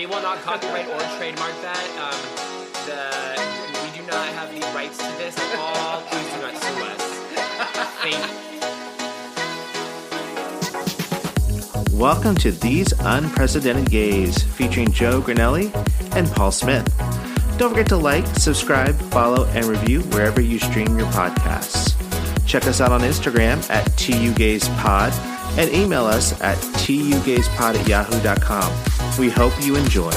We will not copyright or trademark that. We do not have the rights to this at all. Please do not sue us. Thank you. Welcome to These Unprecedented Gays, featuring Joe Granelli and Paul Smith. Don't forget to like, subscribe, follow, and review wherever you stream your podcasts. Check us out on Instagram at tugayspod and email us at tugayspod@yahoo.com. We hope you enjoy.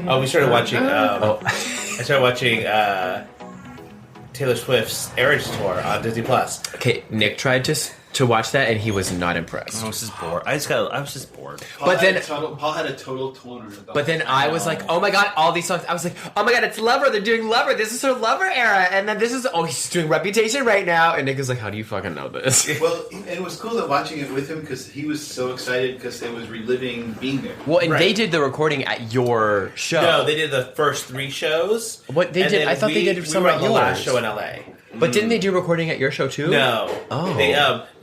Oh, we started watching. I started watching Taylor Swift's Eras Tour on Disney Plus. Okay, Nick tried to watch that and he was not impressed. I was just bored. I was just bored. Paul had a total toner. But then I was like, oh my god, all these songs. I was like, oh my god, it's Lover. They're doing Lover. This is her Lover era. And then this is, he's doing Reputation right now. And Nick was like, how do you fucking know this? Well, and it was cool that watching it with him because he was so excited because it was reliving being there. Well, and they did the recording at your show. No, they did the first 3 shows. What they did? I thought they did some at at the yours. last show in LA. But didn't they do recording at your show too? No. Oh. They,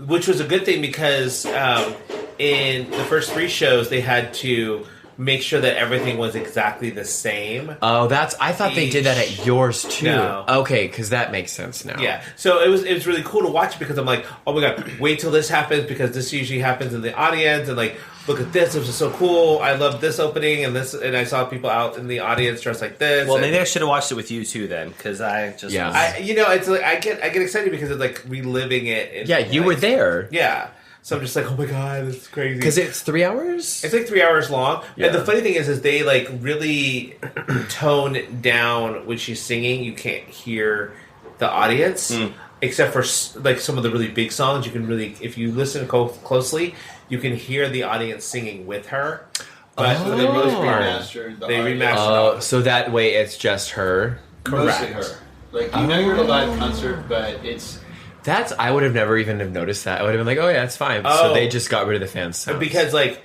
which was a good thing because in the first 3 shows they had to make sure that everything was exactly the same. Oh, I thought they did that at yours too. No. Okay, because that makes sense now. Yeah. So it was really cool to watch because I'm like, oh my god, wait till this happens because this usually happens in the audience and like, look at this, this is so cool. I love this opening and this, and I saw people out in the audience dressed like this. Well, maybe I should have watched it with you too then, because I just it's like I get excited because it's like reliving it. You were there. Yeah. So I'm just like, oh my god, this is crazy. Because it's 3 hours? It's like 3 hours long. Yeah. And the funny thing is they like really tone down when she's singing. You can't hear the audience. Except for like some of the really big songs. You can really, if you listen closely, you can hear the audience singing with her. But so they really remastered the remastered so that way it's just her. Mostly her. Like, you know you're at a live concert, but it's... I would have never even have noticed that. I would have been like, oh yeah, it's fine. So they just got rid of the fan sounds. Because like,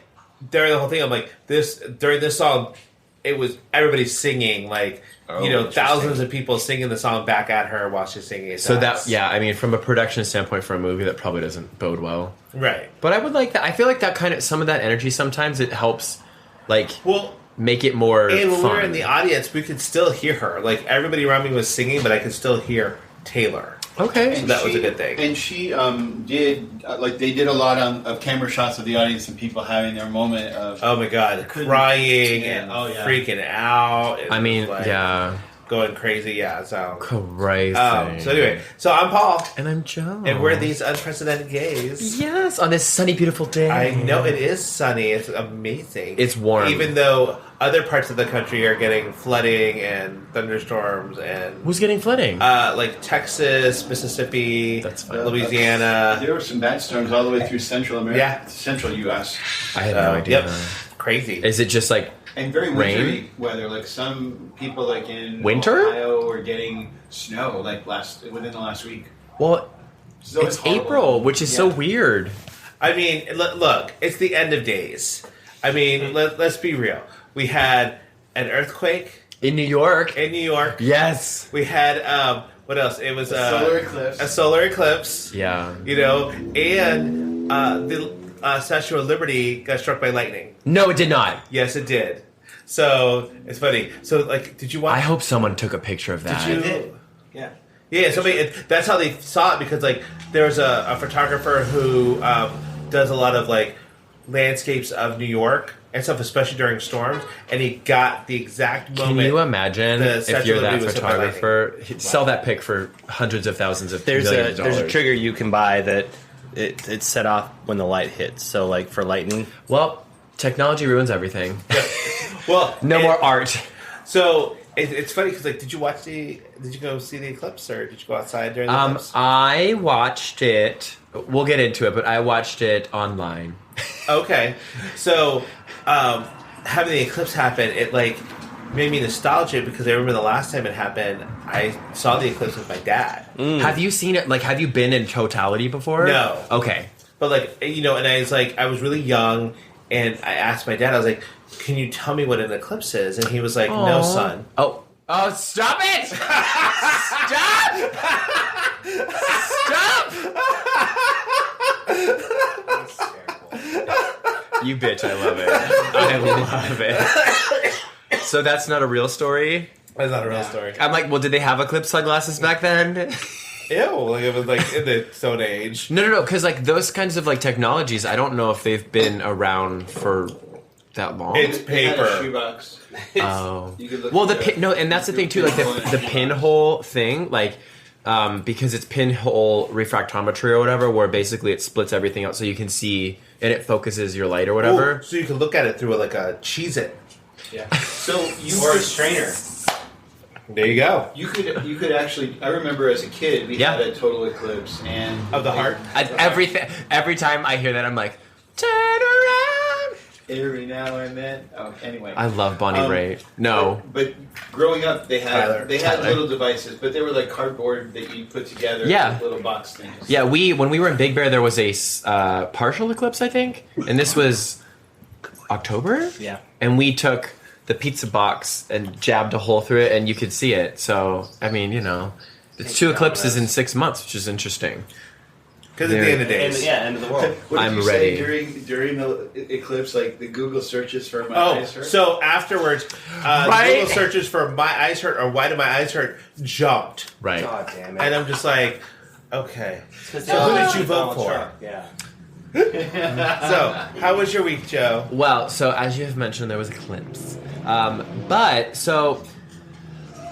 during the whole thing, I'm like, during this song, it was everybody singing, like, thousands of people singing the song back at her while she's singing it. So I mean, from a production standpoint for a movie, that probably doesn't bode well. Right. But I would like that. I feel like that kind of, some of that energy sometimes it helps, like, make it more And when fun. we were in the audience, we could still hear her. Like, everybody around me was singing, but I could still hear Taylor. Okay. So that was a good thing. And she did, they did a lot of camera shots of the audience and people having their moment of... Oh my god, crying and freaking out. I mean, going crazy, so... Crazy. So anyway, so I'm Paul. And I'm Joe. And we're These Unprecedented Gays. Yes, on this sunny, beautiful day. I know, it is sunny. It's amazing. It's warm. Even though other parts of the country are getting flooding and thunderstorms and... Who's getting flooding? Like Texas, Mississippi, Louisiana. There were some bad storms all the way through Central America, Central U.S. I had no idea. Yep. Crazy. Is it just like and very rain? wintry weather? Like some people, like in winter, Ohio, were getting snow like within the last week. Well, it's April, which is so weird. I mean, look, it's the end of days. I mean, let's be real. We had an earthquake in New York. Yes. We had what else? It was a solar eclipse. Yeah. And the Statue of Liberty got struck by lightning. No, it did not. Yes, it did. So it's funny. So like, did you watch? I hope someone took a picture of that. Did you? Yeah. Yeah. So that's how they saw it because like there was a photographer who does a lot of like landscapes of New York and stuff, especially during storms, and he got the exact moment. Can you imagine if you're that photographer? Sell that pic for hundreds of thousands of millions of dollars. There's a trigger you can buy that it's set off when the light hits. So like for lightning. Well, technology ruins everything. Yeah. Well, no more art. So it's funny because like, did you go see the eclipse or did you go outside during the eclipse? I watched it. We'll get into it, but I watched it online. Okay, so having the eclipse happen, it like made me nostalgic because I remember the last time it happened, I saw the eclipse with my dad. Have you seen it? Like, have you been in totality before? No. Okay. But like, and I was really young, and I asked my dad, I was like, "Can you tell me what an eclipse is?" And he was like, "No, son." Oh, Oh, stop it! Stop! You bitch, I love it. I love it. So that's not a real story? That's not a real story. I'm like, well, did they have eclipse sunglasses back then? Ew, like it was like in the Stone Age. No, because like those kinds of like technologies, I don't know if they've been around for that long. It's They had a paper. shoebox. Oh, You could look well, at it. and that's the thing too, like the pinhole thing, like because it's pinhole refractometry or whatever, where basically it splits everything out so you can see and it focuses your light or whatever. Ooh, so you can look at it through like a Cheez-It. Yeah. So you Or a could- strainer. There you go. You could actually. I remember as a kid we Yeah. had a total eclipse and Of the heart? Every time I hear that, I'm like, turn around. every now and then. Oh, anyway. I love Bonnie Raitt. No. But growing up, they had Tyler. little devices, but they were like cardboard that you put together. Yeah. With little box things. Yeah, when we were in Big Bear, there was a partial eclipse, I think, and this was October. Yeah. And we took the pizza box and jabbed a hole through it, and you could see it. So, I mean, you know, it's 2 eclipses in 6 months, which is interesting. Because at the end of the And, days. end of the world. What did I'm you ready. say during the eclipse? Like the Google searches for my Oh, eyes hurt? so afterwards, Right? Google searches for my eyes hurt or why do my eyes hurt jumped. Right. God damn it. And I'm just like, okay. So who did you vote for? Yeah. So, how was your week, Joe? Well, so as you have mentioned, there was a eclipse.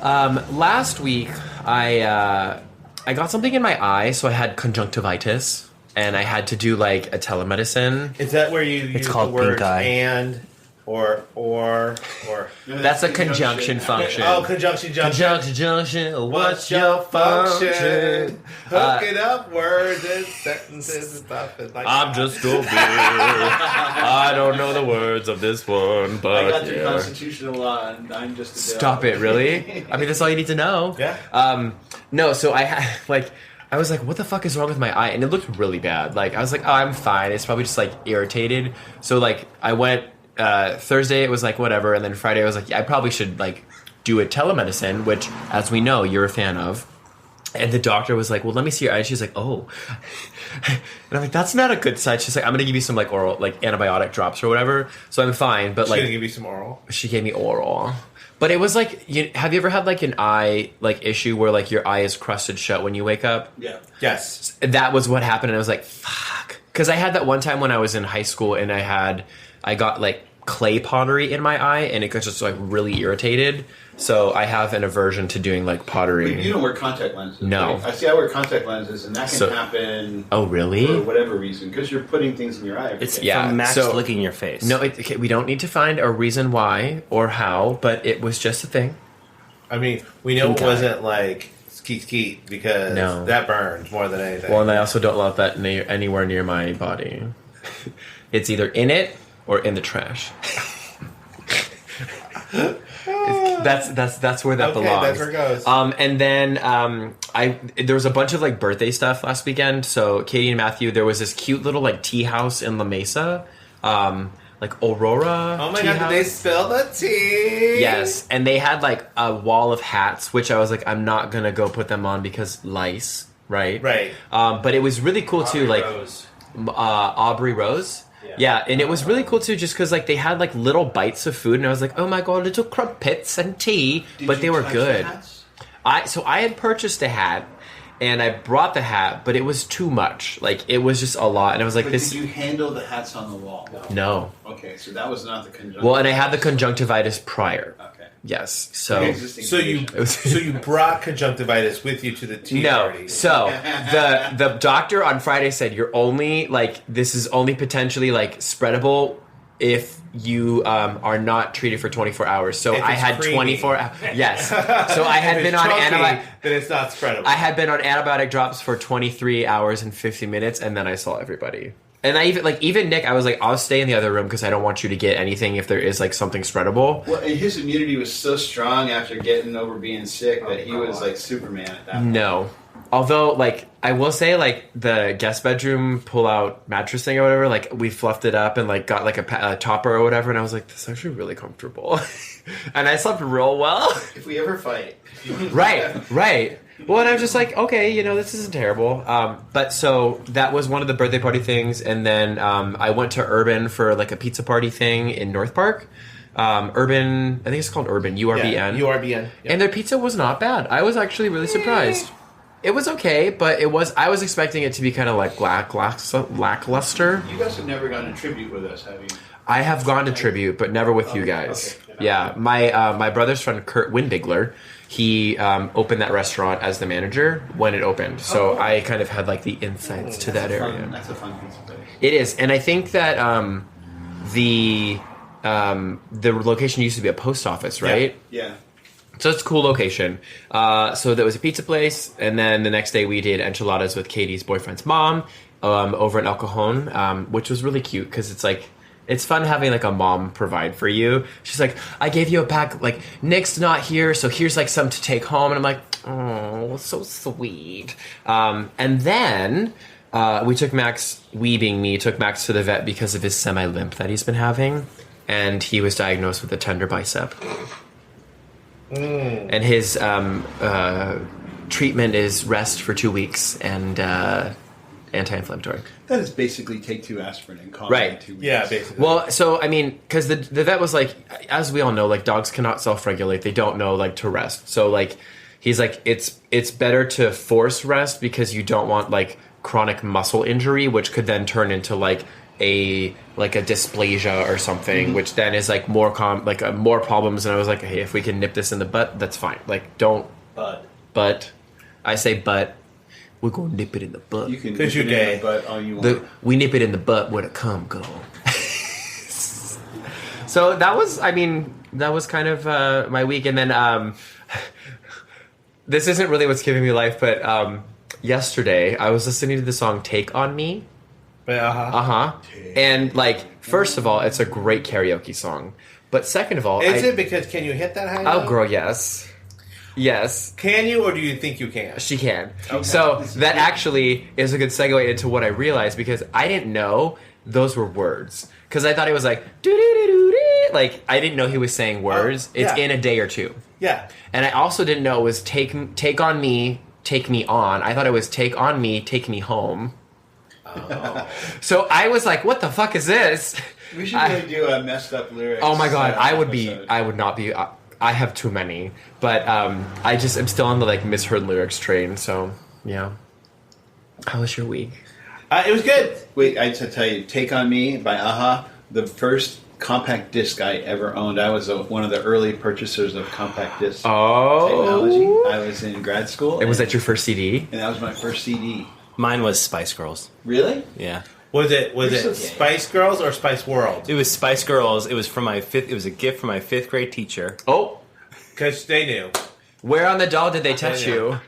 Last week I got something in my eye, so I had conjunctivitis, and I had to do like a telemedicine. Is that where you use called the word pink eye. and or? No, That's a conjunction function. Oh, conjunction junction. Conjunction. What's your function? Hook it up, words and sentences and stuff. And like I'm that. just stupid. I don't know the words of this one, I but got through yeah. constitutional law, and I'm just a Stop it, really? I mean, that's all you need to know. Yeah. No, so I had, like, I was like, what the fuck is wrong with my eye? And it looked really bad. Like, I was like, oh, I'm fine. It's probably just, like, irritated. So, like, I went, Thursday, it was like, whatever. And then Friday, I was like, yeah, I probably should, like, do a telemedicine, which, as we know, you're a fan of. And the doctor was like, well, let me see your eye. She's like, oh. And I'm like, that's not a good sign. She's like, I'm going to give you some, like, oral, like, antibiotic drops or whatever. So I'm fine. But, She's like, gonna give you some oral. she gave me oral. But it was like, have you ever had, like, an eye, like, issue where, like, your eye is crusted shut when you wake up? Yeah. Yes. That was what happened, and I was like, fuck. Because I had that one time when I was in high school, and I got, like, clay pottery in my eye, and it got just, like, really irritated. So I have an aversion to doing, like, pottery. But you don't wear contact lenses. No. Right? I see. I wear contact lenses, and that can happen. Oh, really? For whatever reason, because you're putting things in your eye. every It's day. Yeah, from Max so- licking your face. No, okay, we don't need to find a reason why or how, but it was just a thing. I mean, we know Pink it eye. wasn't like skeet because No. that burns more than anything. Well, and I also don't want that anywhere near my body. It's either in it or in the trash. That's where that Okay, belongs. that's where it goes. And then there was a bunch of like birthday stuff last weekend. So Katie and Matthew, there was this cute little like tea house in La Mesa, like Aurora. Oh my tea god, house. did they spill the tea? Yes, and they had like a wall of hats, which I was like, I'm not gonna go put them on because lice, right? Right. But it was really cool too, like Rose. Aubrey Rose. Yeah, and it was really cool too, just because like they had like little bites of food, and I was like, oh my god, little crumpets and tea, Did but you they were touch good. the hats? I had purchased a hat, and I brought the hat, but it was too much. Like it was just a lot, and I was like, But this. did you handle the hats on the wall? No. Okay, so that was not the conjunction. Well, and I had the conjunctivitis prior. Okay. Yes, so. Existing So you condition. so you brought conjunctivitis with you to the tea No. party. So the doctor on Friday said you're only like this is only potentially like spreadable if you are not treated for 24 hours. So If I it's had creamy. 24 hours. Yes. So I had If been it's on chunky, antibiotic. then it's not spreadable. I had been on antibiotic drops for 23 hours and 50 minutes, and then I saw everybody. And I even Nick, I was like, I'll stay in the other room because I don't want you to get anything if there is like something spreadable. Well, and his immunity was so strong after getting over being sick that he was like Superman at that point. No. Although, like, I will say, like, the guest bedroom pull-out mattress thing or whatever, like, we fluffed it up and, like, got, like, a topper or whatever, and I was like, this is actually really comfortable. And I slept real well. If we ever fight. Right. Well, and I was just like, okay, you know, this isn't terrible. But so that was one of the birthday party things, and then I went to Urban for, like, a pizza party thing in North Park. Urban, I think it's called Urban, URBN. Yeah, URBN. Yep. And their pizza was not bad. I was actually really surprised. It was okay, but I was expecting it to be kind of like lackluster. You guys have never gone to tribute with us, have you? I have gone to tribute, but never with you guys. Okay. Yeah, my brother's friend Kurt Windbigler, he opened that restaurant as the manager when it opened. So I kind of had like the insights to that area. That's a fun pizza place. It is, and I think that the location used to be a post office, right? Yeah. So it's a cool location. So there was a pizza place, and then the next day we did enchiladas with Katie's boyfriend's mom over in El Cajon, which was really cute because it's like, it's fun having like a mom provide for you. She's like, I gave you a pack, like Nick's not here, so here's like some to take home. And I'm like, oh, so sweet. And then we took Max, we being me, took Max to the vet because of his semi-limp that he's been having. And he was diagnosed with a tender bicep. And his treatment is rest for 2 weeks and anti-inflammatory. That is basically take 2 aspirin and calm Right. in 2 weeks. Yeah, basically. Well, so I mean, because the vet was like, as we all know, like dogs cannot self-regulate. They don't know like to rest. So like, he's like, it's better to force rest because you don't want like chronic muscle injury, which could then turn into like a dysplasia or something, which then is like more more problems. And I was like, hey, if we can nip this in the butt, that's fine. Like, don't. But I say, but we're gonna nip it in the butt. You can Because nip you're it in gay. the butt all you want. We nip it in the butt where the cum go. So that was kind of my week, and then this isn't really what's giving me life, but yesterday I was listening to the song "Take on Me." And like, first of all, it's a great karaoke song, but second of all, Is it because can you hit that high Oh, note? girl, yes. Can you, or do you think you can? She can. Okay. So that actually is a good segue into what I realized, because I didn't know those were words. Because I thought it was like, doo-doo-doo-doo-doo. Like, I didn't know he was saying words. It's in a day or two. Yeah. And I also didn't know it was take on me, take me on. I thought it was take on me, take me home. Oh. So I was like, what the fuck is this? We should really do a messed up lyrics. Oh my god, I would episode. not be. I have too many, but I just am still on the like misheard lyrics train. So yeah. How was your week? It was good. Wait, I have to tell you, Take On Me by Aha, the first compact disc I ever owned. I was one of the early purchasers of compact disc technology. I was in grad school. And was that your first CD? And that was my first CD. Mine was Spice Girls. Really? Yeah. Was it You're so gay. Spice Girls or Spice World? It was Spice Girls. It was from my fifth. It was a gift from my 5th grade teacher. Oh, Because they knew. where on the doll did they touch you?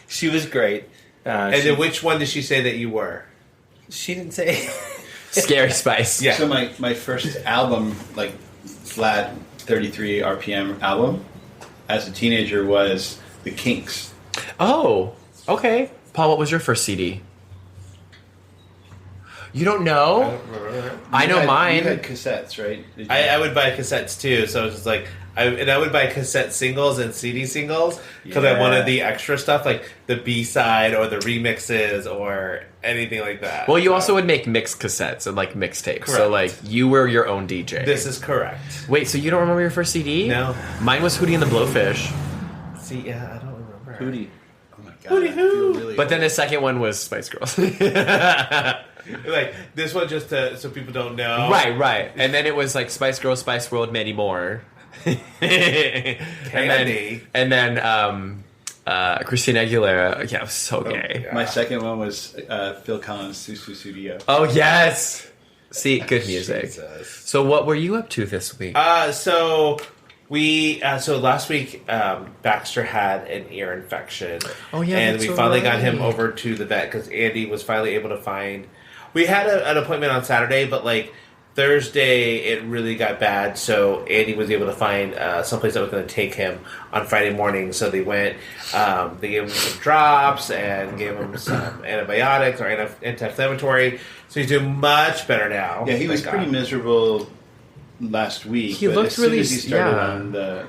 She was great. And then which one did she say that you were? She didn't say. Scary Spice. Yeah. So my first album, like flat 33 RPM album, as a teenager was The Kinks. Oh, okay. Paul, what was your first CD? You don't know? I know mine. You had cassettes, right? Did you? I would buy cassettes too, so it's just like I would buy cassette singles and CD singles because I Yeah. wanted the extra stuff like the B side or the remixes or anything like that. Well, you So, also would make mixed cassettes and like mixtapes. So Correct. like you were your own DJ. This is correct. Wait, so you don't remember your first CD? No. Mine was Hootie and the Blowfish. See, yeah, I don't remember. Hootie. Oh my god. Hootie I feel hoo. really But then old. the second one was Spice Girls. Like this one, just so people don't know. Right. And then it was like Spice Girls, Spice World, many more. Candy. And then Christina Aguilera. Yeah, it was so gay. yeah. My second one was Phil Collins' Susu Studio. Oh, yes. See, good music. Jesus. So what were you up to this week? So last week Baxter had an ear infection. Oh, yeah, and that's we finally got him right. over to the vet because Andy was finally able to find. We had an appointment on Saturday, but like Thursday, it really got bad, so Andy was able to find someplace that was going to take him on Friday morning. So they went, they gave him some drops and gave him some antibiotics or anti-inflammatory. So he's doing much better now. Yeah, he was pretty miserable last week. He but looked as soon really as he started yeah. on the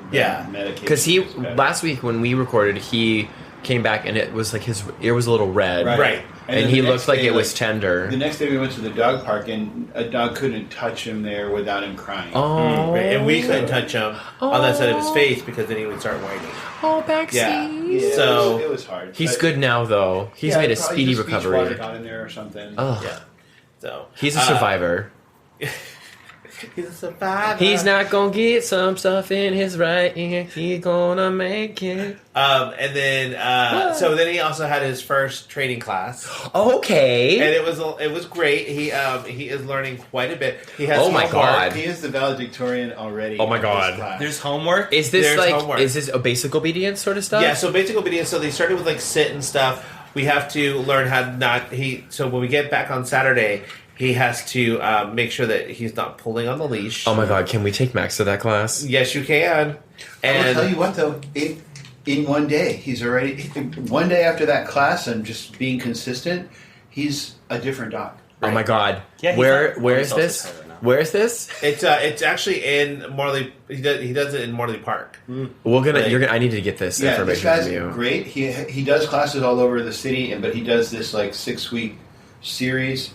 medication. Because last week when we recorded, he came back and it was like his ear was a little red. Right. And then he the looked next like day, it was tender. The next day we went to the dog park and a dog couldn't touch him there without him crying. Oh. Right. And we couldn't touch him on that side of his face because then he would start whining. Oh, backseat. Yeah, So it was hard. He's but- good now, though. He's yeah, made a probably speedy just beach recovery. water got in there or something. Ugh. Yeah. So He's a survivor. he's a survivor. He's not gonna get some stuff in his right ear. He's gonna make it. And then so then he also had his first training class. Okay. And it was great. He is learning quite a bit. He has Oh my homework. God. He is the valedictorian already. Oh my of this God. class. There's homework. Is this There's homework. is this a basic obedience sort of stuff? Yeah, so basic obedience. So they started with like sit and stuff. We have to learn how to not. So when we get back on Saturday, he has to make sure that he's not pulling on the leash. Oh my God, can we take Max to that class? Yes, you can. I will tell And you what, though, in one day, he's already one day after that class and just being consistent, he's a different dog. Oh my God. Yeah, where is he's also this? Tyler now. Where is this? it's actually in Morley. He does it in Morley Park. I need to get this Yeah, this information guy's from you. great. He does classes all over the city, but he does this like 6-week series.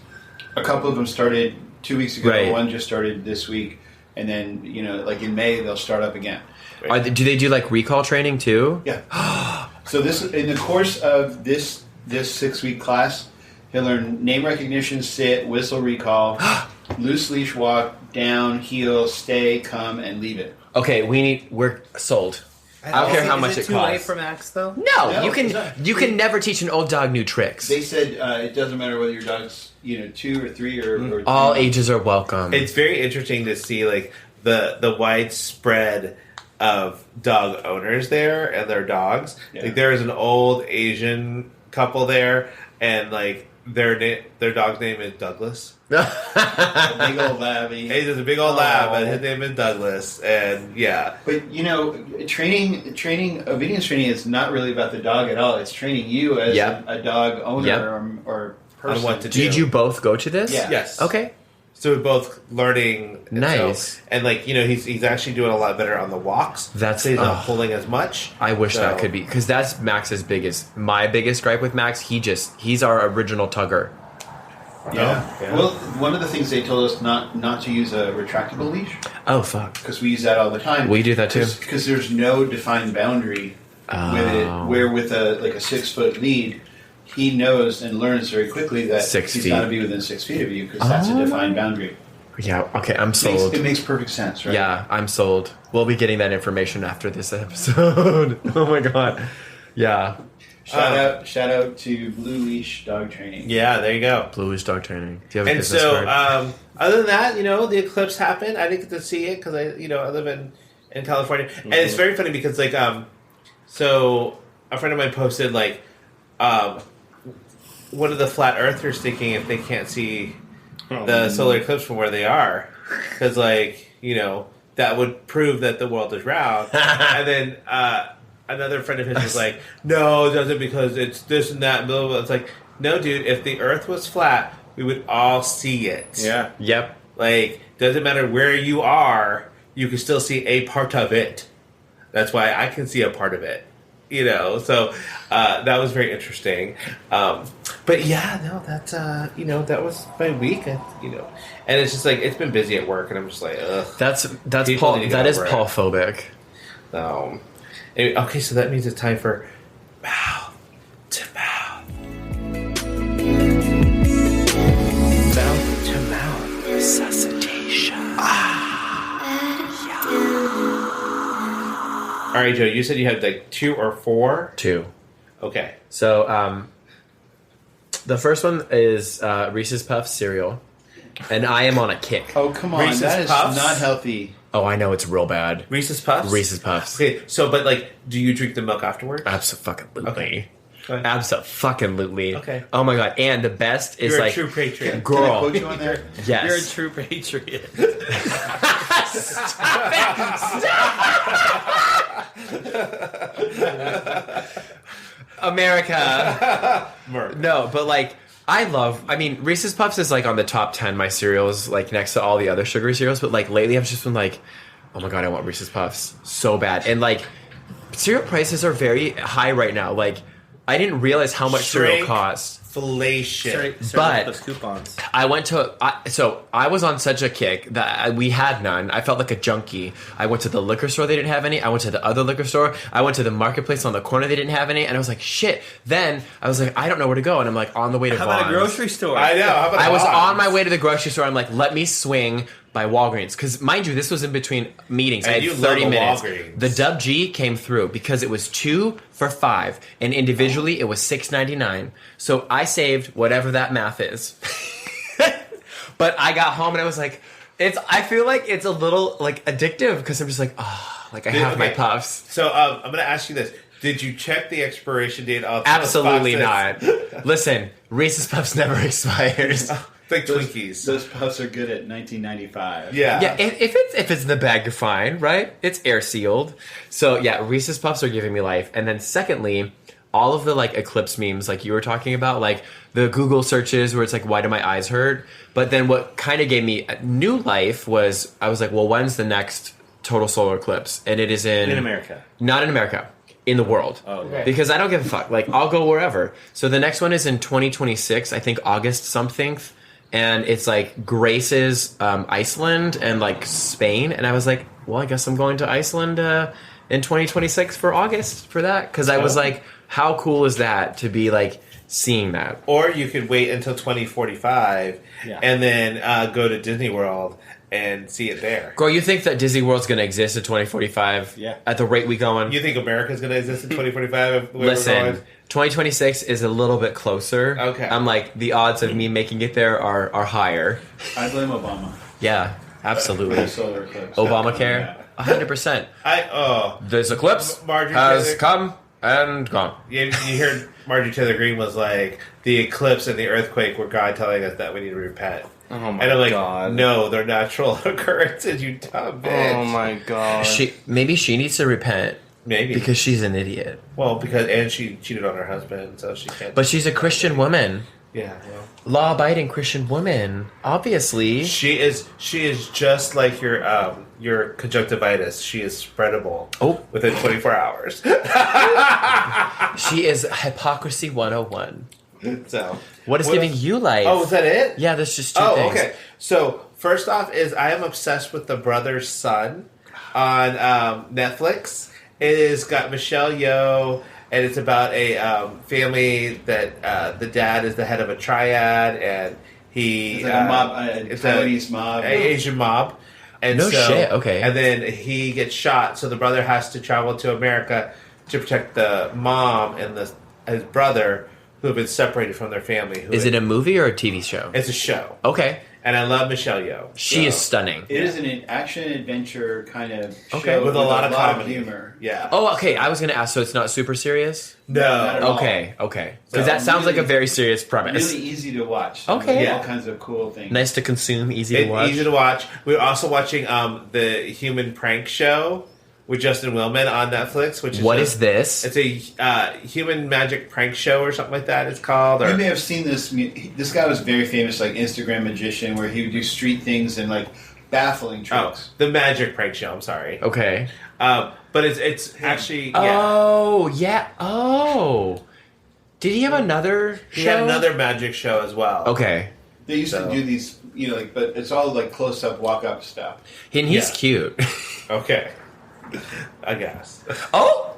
A couple of them started 2 weeks ago. Right. One just started this week, and then like in May they'll start up again. Do they do like recall training too? Yeah. So this in the course of this 6-week class, he'll learn name recognition, sit, whistle, recall, loose leash walk, down, heel, stay, come, and leave it. Okay, we're sold. I don't care how much it Too late costs. for Max though. No, No, you it's not. can never teach an old dog new tricks. They said it doesn't matter whether your dog's 2 or 3 or All 3. ages are welcome. It's very interesting to see like the widespread of dog owners there and their dogs. Yeah. Like there is an old Asian couple there, and like their dog's name is Douglas. A big old labby. He's just a big old lab, and his name is Douglas. And yeah, But obedience training is not really about the dog at all. It's training you as Yep. a dog owner Yep. or person. on what to do. Did you both go to this? Yeah. Yes. Okay. So we're both learning. And Nice. so- and like he's actually doing a lot better on the walks. That's- so he's not ugh. pulling as much. I wish So- that could be because that's Max's my biggest gripe with Max. He's our original tugger. Yeah. Yeah. Well, one of the things they told us not to use a retractable leash Oh fuck. because we use that all the time. We do that too. because there's no defined boundary with it. Where with a 6-foot lead, he knows and learns very quickly that 6 he's feet. got to be within 6 feet of you because that's a defined boundary. Yeah. Okay. I'm sold. It makes perfect sense, right? Yeah, I'm sold. We'll be getting that information after this episode. Oh my God. Yeah. Shout out to Blue Leash Dog Training. Yeah, there you go. Bluish dog training. Do you have a And business so, card? other than that, the eclipse happened. I didn't get to see it because I live in California, and it's very funny because so a friend of mine posted what are the flat earthers thinking if they can't see the solar eclipse from where they are? Because that would prove that the world is round. And then another friend of his was like, no, it doesn't because it's this and that. Blah, blah, blah. It's like, no, dude, if the earth was flat, we would all see it. Yeah. Yep. Like, doesn't matter where you are, you can still see a part of it. That's why I can see a part of it. So that was very interesting. But yeah, no, that's that was my week. And it's just like it's been busy at work, and I'm just like, ugh. That's People Paul. need to get That is over it. Paul phobic. Okay, so that means it's time for mouth to mouth. Mouth to mouth resuscitation. All right, Joe. You said you had like 2 or 4. 2. Okay. So the first one is Reese's Puffs cereal, and I am on a kick. Oh, come on. Reese's that is Puffs? not healthy. Oh, I know it's real bad. Reese's Puffs. Reese's Puffs. Okay, so but do you drink the milk afterwards? Absolutely. Okay. Absolutely. Okay. Oh my god! And the best is You're like a true patriot. Can I girl. quote you on that? Yes. You're a true patriot. America. Merc. No, but like I mean, Reese's Puffs is like on the top 10 my cereals, like next to all the other sugary cereals, but like lately I've just been like, oh my god, I want Reese's Puffs so bad. And like cereal prices are very high right now. Like I didn't realize how much cereal costs. Shrinkflation. But- those coupons. I went to so I was on such a kick that we had none. I felt like a junkie. I went to the liquor store, they didn't have any. I went to the other liquor store. I went to the marketplace on the corner, they didn't have any. And I was like, shit. Then I was like, I don't know where to go. And I'm like on the way to How about a Vons. grocery store? I know. How about I was Vons? on my way to the grocery store. I'm like, let me swing by Walgreens. Because, mind you, this was in between meetings. And I you had love 30 the minutes. Walgreens. The Dub G came through because it was 2 for $5. And individually, it was $6.99. So I saved whatever that math is. But I got home and I was like, I feel like it's a little like addictive because I'm just like, oh, like I have my puffs. So I'm going to ask you this. Did you check the expiration date on Absolutely those not. boxes? Listen, Reese's Puffs never expires. It's like Twinkies. Those puffs are good at 1995. Yeah. Yeah, if it's in the bag, you're fine, right? It's air sealed. So yeah, Reese's Puffs are giving me life. And then secondly, all of the like eclipse memes, like you were talking about, like the Google searches where it's like, why do my eyes hurt? But then what kind of gave me a new life was I was like, well, when's the next total solar eclipse? And it is in America. Not in America. In the world. Oh, okay. Because I don't give a fuck. Like, I'll go wherever. So the next one is in 2026, I think August something. And it's like graces Iceland and like Spain. And I was like, well, I guess I'm going to Iceland in 2026 for August for that. Because I was like, how cool is that to be like seeing that? Or you could wait until 2045 and then go to Disney World and see it there. Girl, you think that Disney World's going to exist in 2045? Yeah. At the rate we going? You think America's going to exist in 2045? Listen, 2026 is a little bit closer. Okay. I'm like, the odds of me making it there are higher. I blame Obama. Yeah, absolutely. Solar eclipse. Obamacare, 100%. This eclipse Marjorie has Taylor- come and gone. You heard Marjorie Taylor Greene was like, the eclipse and the earthquake were God telling us that we need to repent. Oh my and I'm like, god. no, they're natural occurrences, you dumb bitch. Oh my god. Maybe she needs to repent Maybe. because she's an idiot. Well, and she cheated on her husband, so she can't. But she's a Christian woman. Yeah, well. Law-abiding Christian woman. Obviously. She is just like your conjunctivitis. She is spreadable within 24 hours. She is hypocrisy 101. So, What is giving you life? Oh, is that it? Yeah, that's just two things. Okay. So, first off is I am obsessed with The Brother's Son on Netflix. It has got Michelle Yeoh, and it's about a family that the dad is the head of a triad, and he... It's like a mob, it's Taiwanese mob. Asian mob. And No shit, okay. And then he gets shot, so the brother has to travel to America to protect the mom and his brother, who have been separated from their family. Is it a movie or a TV show? It's a show. Okay. And I love Michelle Yeoh. She is stunning. It is an action-adventure kind of show Okay. With a lot of comedy. humor. Yeah. Oh, okay. I was going to ask, so it's not super serious? No. Not at all. Okay. Because So, that sounds like a really- very serious premise. Really easy to watch. Okay. With all kinds of cool things. Nice to consume, easy to watch. Easy to watch. We're also watching the Human Prank Show with Justin Willman on Netflix. Which is What is this? It's a human magic prank show or something like that. It's called. Or, You may have seen this. This guy was very famous, like Instagram magician, where he would do street things and like baffling tricks. the Magic Prank Show. I'm sorry. Okay. But it's actually Oh, yeah. Oh. Did he have another He show? had another magic show as well. Okay. They used So- to do these, like, but it's all like close-up, walk-up stuff. And he's Yeah. cute. Okay. I guess. Oh!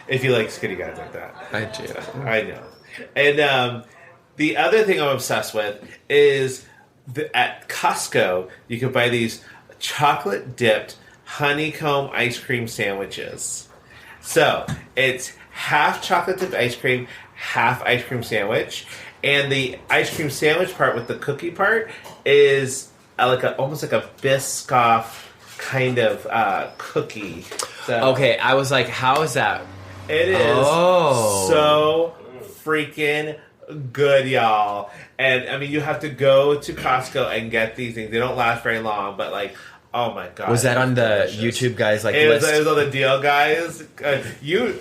If you like skinny guys like that. I do. I know. And the other thing I'm obsessed with is at Costco, you can buy these chocolate-dipped honeycomb ice cream sandwiches. So, it's half chocolate-dipped ice cream, half ice cream sandwich. And the ice cream sandwich part with the cookie part is almost like a Biscoff kind of cookie. So Okay, I was like, how is that? it is Oh. so freaking good, y'all. And I mean, you have to go to Costco and get these things. They don't last very long, but like, oh my god, Was that on the delicious. YouTube guys like It list? was on the deal, guys. You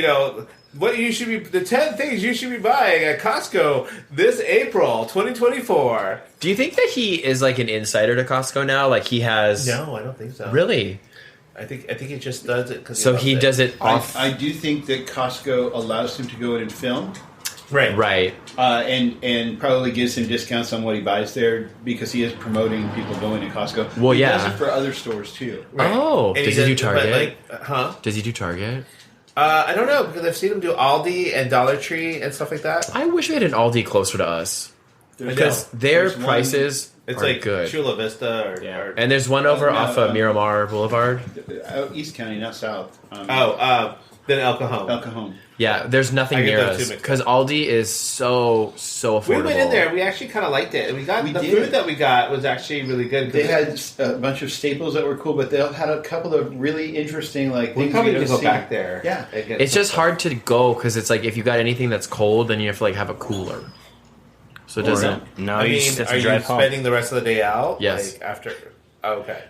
know. What you should be the 10 things you should be buying at Costco this April 2024. Do you think that he is like an insider to Costco now? Like he has? No, I don't think so. Really? I think he just does it because So he does it off. I do think that Costco allows him to go in and film, right. and probably gives him discounts on what he buys there because he is promoting people going to Costco. Well, he yeah. does it for other stores too. Right. Oh, And does he do but, Target? Huh? Does he do Target? I don't know because I've seen him do Aldi and Dollar Tree and stuff like that. I wish we had an Aldi closer to us because their There's prices It's are like good. Chula Vista or And there's one over No, off of Miramar Boulevard. East County, not South. then El Cajon. El Cajon. Yeah, there's nothing I get near those two us mixed because Aldi is so affordable. We went in there. We actually kind of liked it. And we got We the did. food that we got was actually really good. They had a bunch of staples that were cool, but they had a couple of really interesting we things. probably you need to don't go see. back there. Yeah. and get It's some just stuff. hard to go because it's like if you got anything that's cold, then you have to like have a cooler. So it doesn't. No, I you mean, just have are to you drive home. spending the rest of the day out? Yes. Like after. Oh, okay.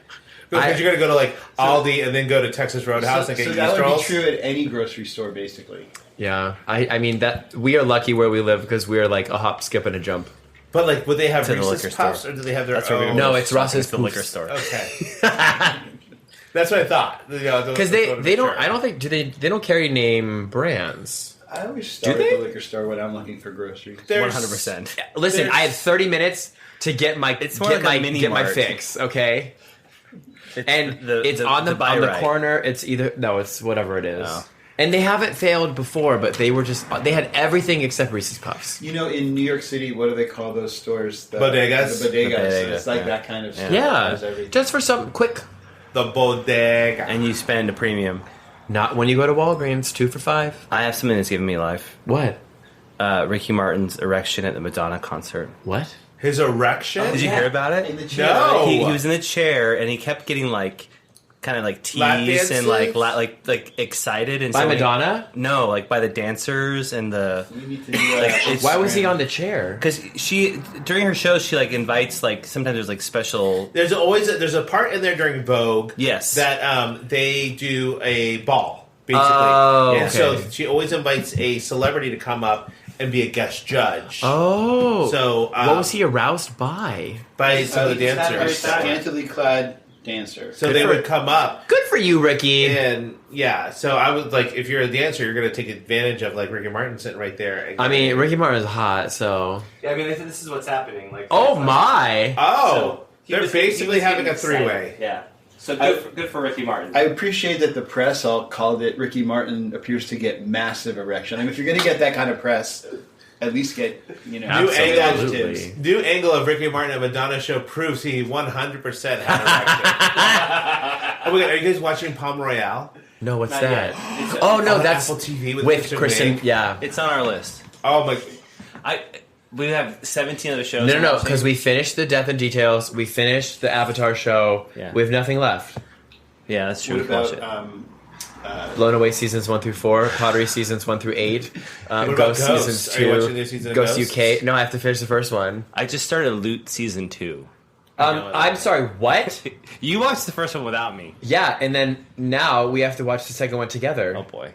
I- Because you're gonna go to like Aldi and then go to Texas Roadhouse and get so yeast that would rolls. be true at any grocery store, basically. Yeah, I mean that we are lucky where we live because we are like a hop, skip, and a jump. But like, would they have To the Reese's liquor Puffs store. or do they have their That's where we own? were. No, it's Ross's the liquor Poofs. store. Okay. That's what I thought. Because they don't. I don't think they don't carry name brands. I always start Do at they? the liquor store when I'm looking for groceries. 100%. Listen, There's- I had 30 minutes to get my It's more like a mini get my mart. fix. Okay. And it's the on the buy on the right. corner. It's it's whatever it is. Oh. And they haven't failed before, but they had everything except Reese's Puffs. You know, in New York City, what do they call those stores? Bodegas? The bodegas. Bodega, It's like yeah. that kind of stuff. Yeah, Has everything. just for some quick. the bodega. And you spend a premium. Not when you go to Walgreens. 2 for $5. I have something that's giving me life. What? Ricky Martin's erection at the Madonna concert. What? His erection. Did you hear about In it? the chair. No. He was in the chair and he kept getting like, kind of like Lap teased and dances? like excited and By so he- Madonna? No, like by the dancers and the. We need to do It's- Why was he on the chair? Because she during her shows she like invites like sometimes there's like special. There's always there's a part in there during Vogue. Yes. That they do a ball basically. Oh, And so okay. she always invites a celebrity to come up and be a guest judge. Oh. So what was he aroused by? by some of the Very dancers? scantily clad dancer. So they would come up. Good for you, Ricky. And yeah, so I was like, if you're a dancer, you're going to take advantage of like Ricky Martin sitting right there. And I mean, Ricky Martin is hot, so. Yeah, I mean this is what's happening. Like Oh my! oh, he they're was- basically he was having a getting excited. three-way. Yeah. So good for Ricky Martin. I appreciate that the press all called it Ricky Martin appears to get massive erection. I mean, if you're going to get that kind of press, at least get, New Absolutely. angle, new angle of Ricky Martin at Madonna show proves he 100% had erection. Oh my God, are you guys watching Palm Royale? No, what's Not that? yet. Oh no, on that's Apple TV with with Kristen Kristen. Wiig. Yeah. It's on our list. Oh my! We have 17 other shows. No, I'm watching. because we finished the Death and Details. We finished the Avatar show. Yeah. We have nothing left. Yeah, that's true. What We can watch about it. Blown Away seasons 1 through 4, Pottery seasons 1 through 8, about Ghost Ghost? seasons Are you 2, watching the season of Ghost Ghost? UK. No, I have to finish the first one. I just started Loot season 2. I'm sorry, what? You watched the first one without me. Yeah, and then now we have to watch the second one together. Oh boy.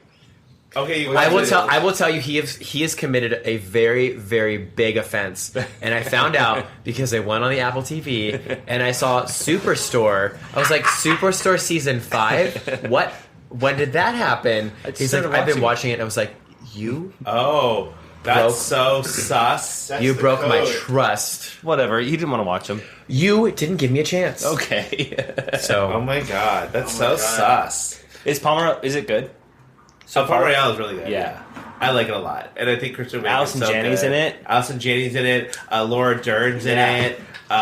Okay, you I will watched tell. it. I will tell you. He has committed a very, very big offense, and I found out because I went on the Apple TV and I saw Superstore. I was like, Superstore season 5. What? When did that happen? just He's like, started I've been watching watching it. And I was like, you Oh, that's Broke. so sus. That's you the broke my code. trust. Whatever. You didn't want to watch them. You didn't give me a chance. Okay. Oh So my God, that's Oh my so God. sus. Is Palmer? Is it good? So Palm Royale is really good. Yeah. I like it a lot, and I think Kristen Wiig Allison is so Janney's good. in it. Allison Janney's in it. Laura Dern's in Yeah.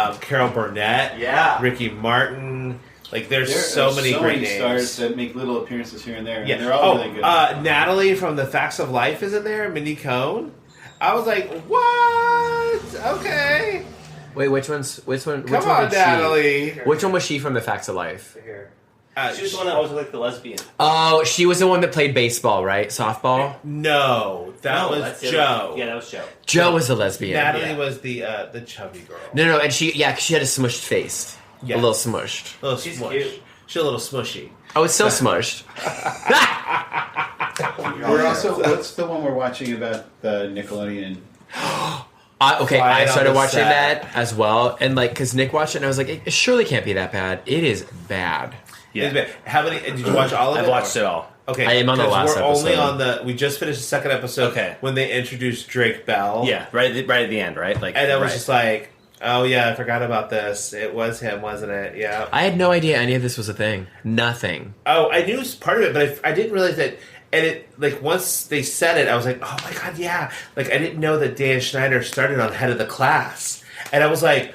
it. Carol Burnett. Yeah. Ricky Martin. Like, there's there so are many so great many names. stars that make little appearances here and there. Yeah. And they're all really good. Natalie from The Facts of Life is in there. Mindy Cohn. I was like, what? Okay. wait, which one? Which Come one on, was Natalie. she? Which one was she from The Facts of Life? Here. She was the one that always looked like the lesbian. Oh, she was the one that played baseball, right? Softball. No, that was that's the Joe. other- Yeah, that was Joe. Joe was the lesbian. Natalie was the chubby girl. No, and she had a smushed face. Yes. A little smushed. A little She's smush. cute. She's a little smushy. Oh, it's still smushed. We're also. What's the one we're watching about the Nickelodeon? Okay, Flying I on started the watching set. that as well, and like, cause Nick watched it, and I was like, it surely can't be that bad. It is bad. Yeah. How many? Did you watch all of it? I've watched it all. Okay, I am on the 'cause last we're only episode. on the. We just finished the second episode. Okay. When they introduced Drake Bell. Yeah, right at the end, right? Like, And I was right. just like, oh yeah, I forgot about this. It was him, wasn't it? Yeah. I had no idea any of this was a thing. Nothing. Oh, I knew it was part of it, but I didn't realize that. And it, like, once they said it, I was like, oh my god, yeah. Like, I didn't know that Dan Schneider started on Head of the Class. And I was like,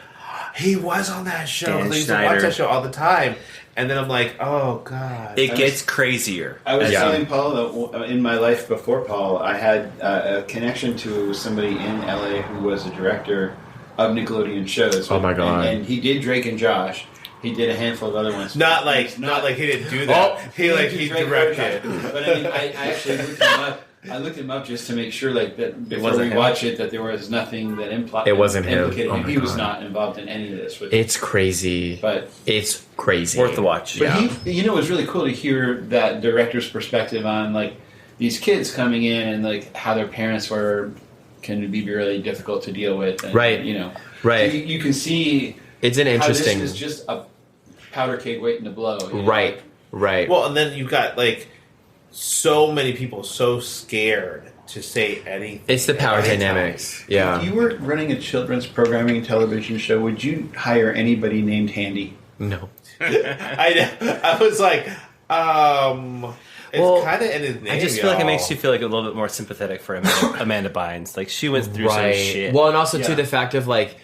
he was on that show. Dan I used to watch Schneider. that show all the time. And then I'm like, oh god. It gets crazier. I was Yeah. telling Paul that in my life before Paul, I had a connection to somebody in LA who was a director of Nickelodeon shows. Oh my God. And he did Drake and Josh. He did a handful of other ones. not like he didn't do that. Oh, he did Drake directed. and Josh. But I mean, I actually looked him up. I looked him up just to make sure, like, that before wasn't we him. watch it, that there was nothing that It wasn't him. implicated Oh him. my He was God. not involved in any of this. It's crazy. But It's crazy. Worth the watch. But Yeah. he, it was really cool to hear that director's perspective on like these kids coming in and like how their parents can be really difficult to deal with. And, Right. You know. Right. You can see It's an interesting. how this is just a powder keg waiting to blow. you know? Right. Right. Well, and then you've got like so many people so scared to say anything. It's the power anytime. dynamics. Yeah. If you were running a children's programming television show, would you hire anybody named Handy? No. I was like, it's Well, kind of in his name. I just feel like it y'all. makes you feel like a little bit more sympathetic for Amanda Bynes. Like, she went through some shit. Well, and also too Yeah. the fact of like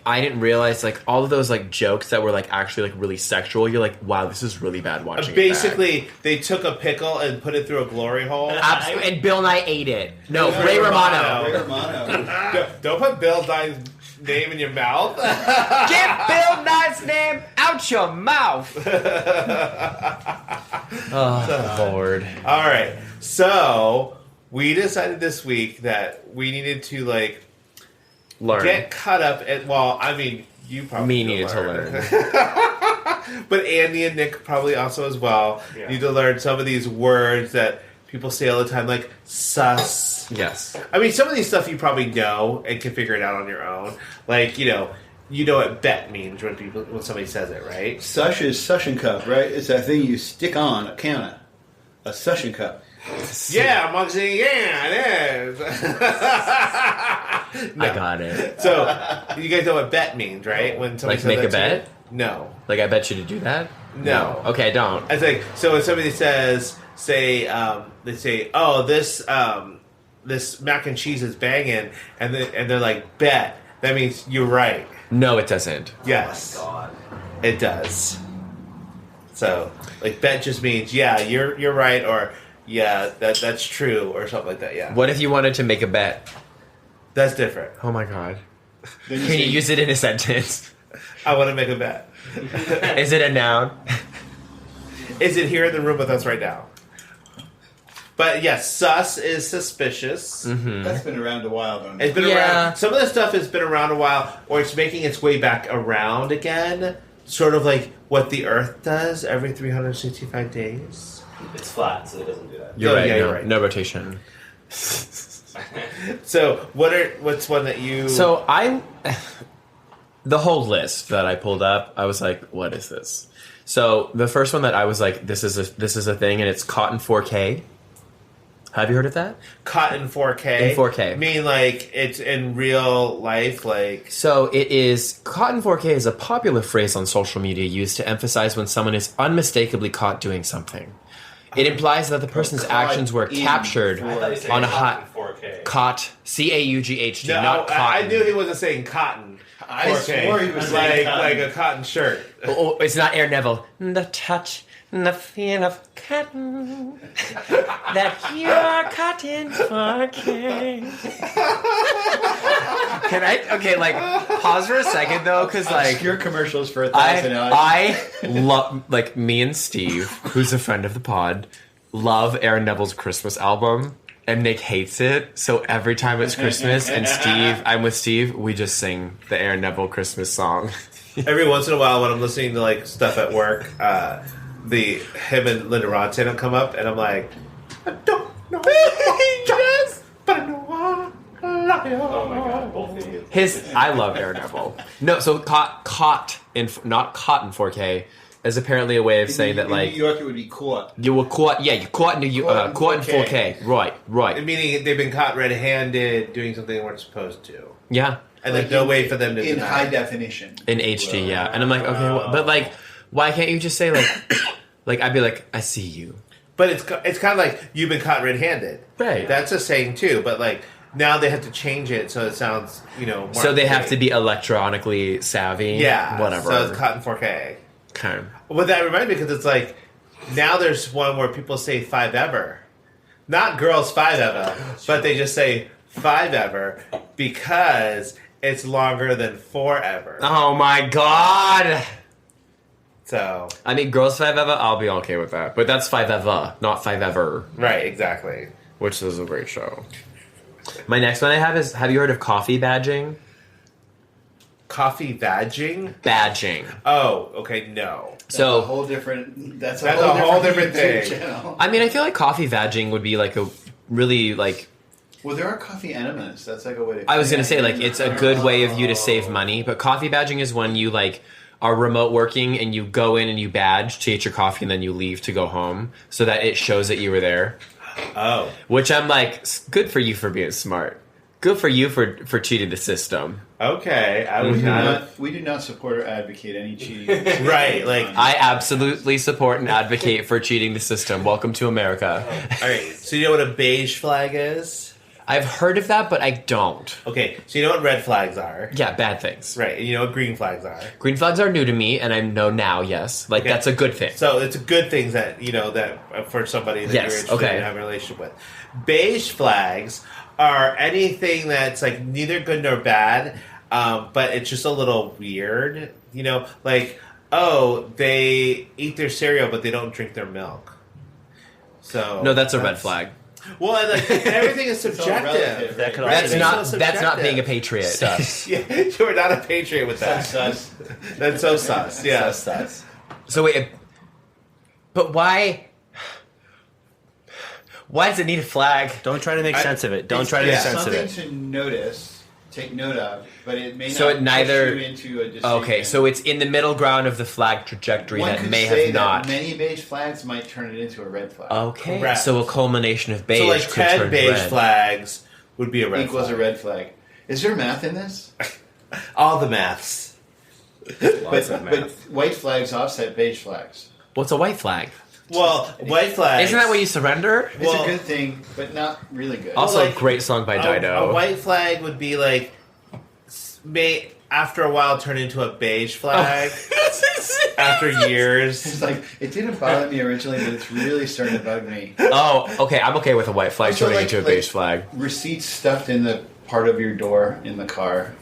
I didn't realize like all of those like jokes that were like actually like really sexual. You're like, wow, this is really bad watching. Basically, they took a pickle and put it through a glory hole. and Bill Nye ate it. No, Ray Romano. Ray Romano. Don't put Bill Nye's name in your mouth. Get Bill Nye's name out your mouth. Oh, Lord. All right, so we decided this week that we needed to like Learn. get caught up at. Well, I mean, you probably Me needed to learn. but Andy and Nick probably also as well need to learn some of these words that people say all the time, like sus. Yes. I mean, some of these stuff you probably know and can figure it out on your own. Like, you know what bet means when somebody says it, right? Sush is suction cup, right? It's that thing you stick on a can a suction cup. Yeah, Muggsy, yeah, it is. I got it. So, you guys know what bet means, right? When somebody Like says make that a to you? bet? No. Like, I bet you to do that? No. Okay, don't. I think, so when somebody says, they say, oh, this mac and cheese is banging, and they're like, bet. That means you're right. No, it doesn't. Yes. It does. So, like, bet just means, yeah, you're right, or yeah, that's true, or something like that, yeah. What if you wanted to make a bet? That's different. Oh my god. Then Can you use it in a sentence? I want to make a bet. Is it a noun? Is it here in the room with us right now? But yes, sus is suspicious. That's been around a while, though. It's been Yeah. around. Some of the stuff has been around a while, or it's making its way back around again. Sort of like what the Earth does every 365 days. It's flat, so it doesn't do that. You're Oh, right. yeah, no, you're right. no rotation. So what's one that you? So the whole list that I pulled up, I was like, what is this? So the first one that I was like, this is a thing, and it's caught in 4K. Have you heard of that? caught in 4K. In 4K. I mean, like it's in real life, like. So it is caught in 4K is a popular phrase on social media used to emphasize when someone is unmistakably caught doing something. It implies that the person's caught actions were in captured 4K. on a hot 4K. caught CAUGHT, No, not cotton. I knew he wasn't saying cotton. I swore he was like saying cotton. like a cotton shirt. Oh, it's not Air Neville. The touch the feel of cotton that you're cotton for king. Can I? Okay, like pause for a second though, because like obscure commercials for 1,000 hours. I love like me and Steve, who's a friend of the pod, love Aaron Neville's Christmas album. And Nick hates it, so every time it's Christmas and I'm with Steve, we just sing the Aaron Neville Christmas song. Every once in a while, when I'm listening to like stuff at work, him and Linda Ronstadt will come up, and I'm like, I don't know, yes, but I know I love you. Oh my god, both of you. I love Aaron Neville. No, so not caught in 4K is apparently a way of saying that like in New York it would be caught. you were caught. Yeah, you caught in caught in 4K. Right. Meaning they've been caught red-handed doing something they weren't supposed to, Yeah, and there's no way for them to in deny high it. definition. in HD. Yeah, and I'm like, okay, well, but like, why can't you just say like, like I'd be like, I see you. But it's kind of like you've been caught red-handed. Right. That's a saying too. But like now they have to change it so it sounds more So they have up to be electronically savvy. yeah, whatever. So it's caught in 4K. Okay. Well, that reminds me because it's like now there's one where people say five ever, not girls five ever, but they just say five ever because it's longer than forever. Oh my god. So I mean, girls 5 ever, I'll be okay with that. But that's 5 ever, not 5 ever, right, exactly. which is a great show. My next one I have is, have you heard of coffee badging? Coffee badging? Badging. Oh, okay, no. That's So a whole different. That's a whole different YouTube thing. channel. I mean, I feel like coffee badging would be like a really like. Well, there are coffee enemas. That's like a way to. I was gonna say like it's a good way of you to save money, but coffee badging is when you like are remote working and you go in and you badge to get your coffee and then you leave to go home so that it shows that you were there. Oh. Which I'm like, good for you for being smart. Good for you for cheating the system. Okay, I would not. We do not support or advocate any cheating. Right, like I absolutely support and advocate for cheating the system. Welcome to America. all right. So you know what a beige flag is? I've heard of that, but I don't. Okay, so you know what red flags are, Yeah, bad things. right? And you know what green flags are. Green flags are new to me, and I know now, yes. Like, Okay. that's a good thing. So it's a good thing that for somebody that Yes, you're interested okay. in having a relationship with. Beige flags are anything that's like neither good nor bad, but it's just a little weird. Like they eat their cereal but they don't drink their milk. So No, that's a red flag. Well, like everything is all relative, subjective. right? could also That's be not so that's not subjective. being a patriot. sus. Yeah, you're not a patriot with that. Sus. That's so sus. Yeah. Sus. So wait, but why does it need a flag? Don't try to make sense of it. Don't try to yeah. make sense of Something it. to notice, take note of, but it may So not it neither- push you into a decision. Okay, so it's in the middle ground of the flag trajectory one that could may say have that not. many beige flags might turn it into a red flag. Okay, Correct. so a culmination of beige So like could 10 turn beige red. flags would be a red equals flag. a red flag. Is there math in this? All the maths. Lots of But math. white flags offset beige flags. What's a white flag? Well, white flags. Isn't that when you surrender? It's Well- a good thing, but not really good. Also, like, a great song by Dido. A white flag would be like, may after a while turn into a beige flag after years. It's like, it didn't bother me originally, but it's really starting to bug me. Oh, okay. I'm okay with a white flag Also, turning like- into a beige flag. Receipts stuffed in the part of your door in the car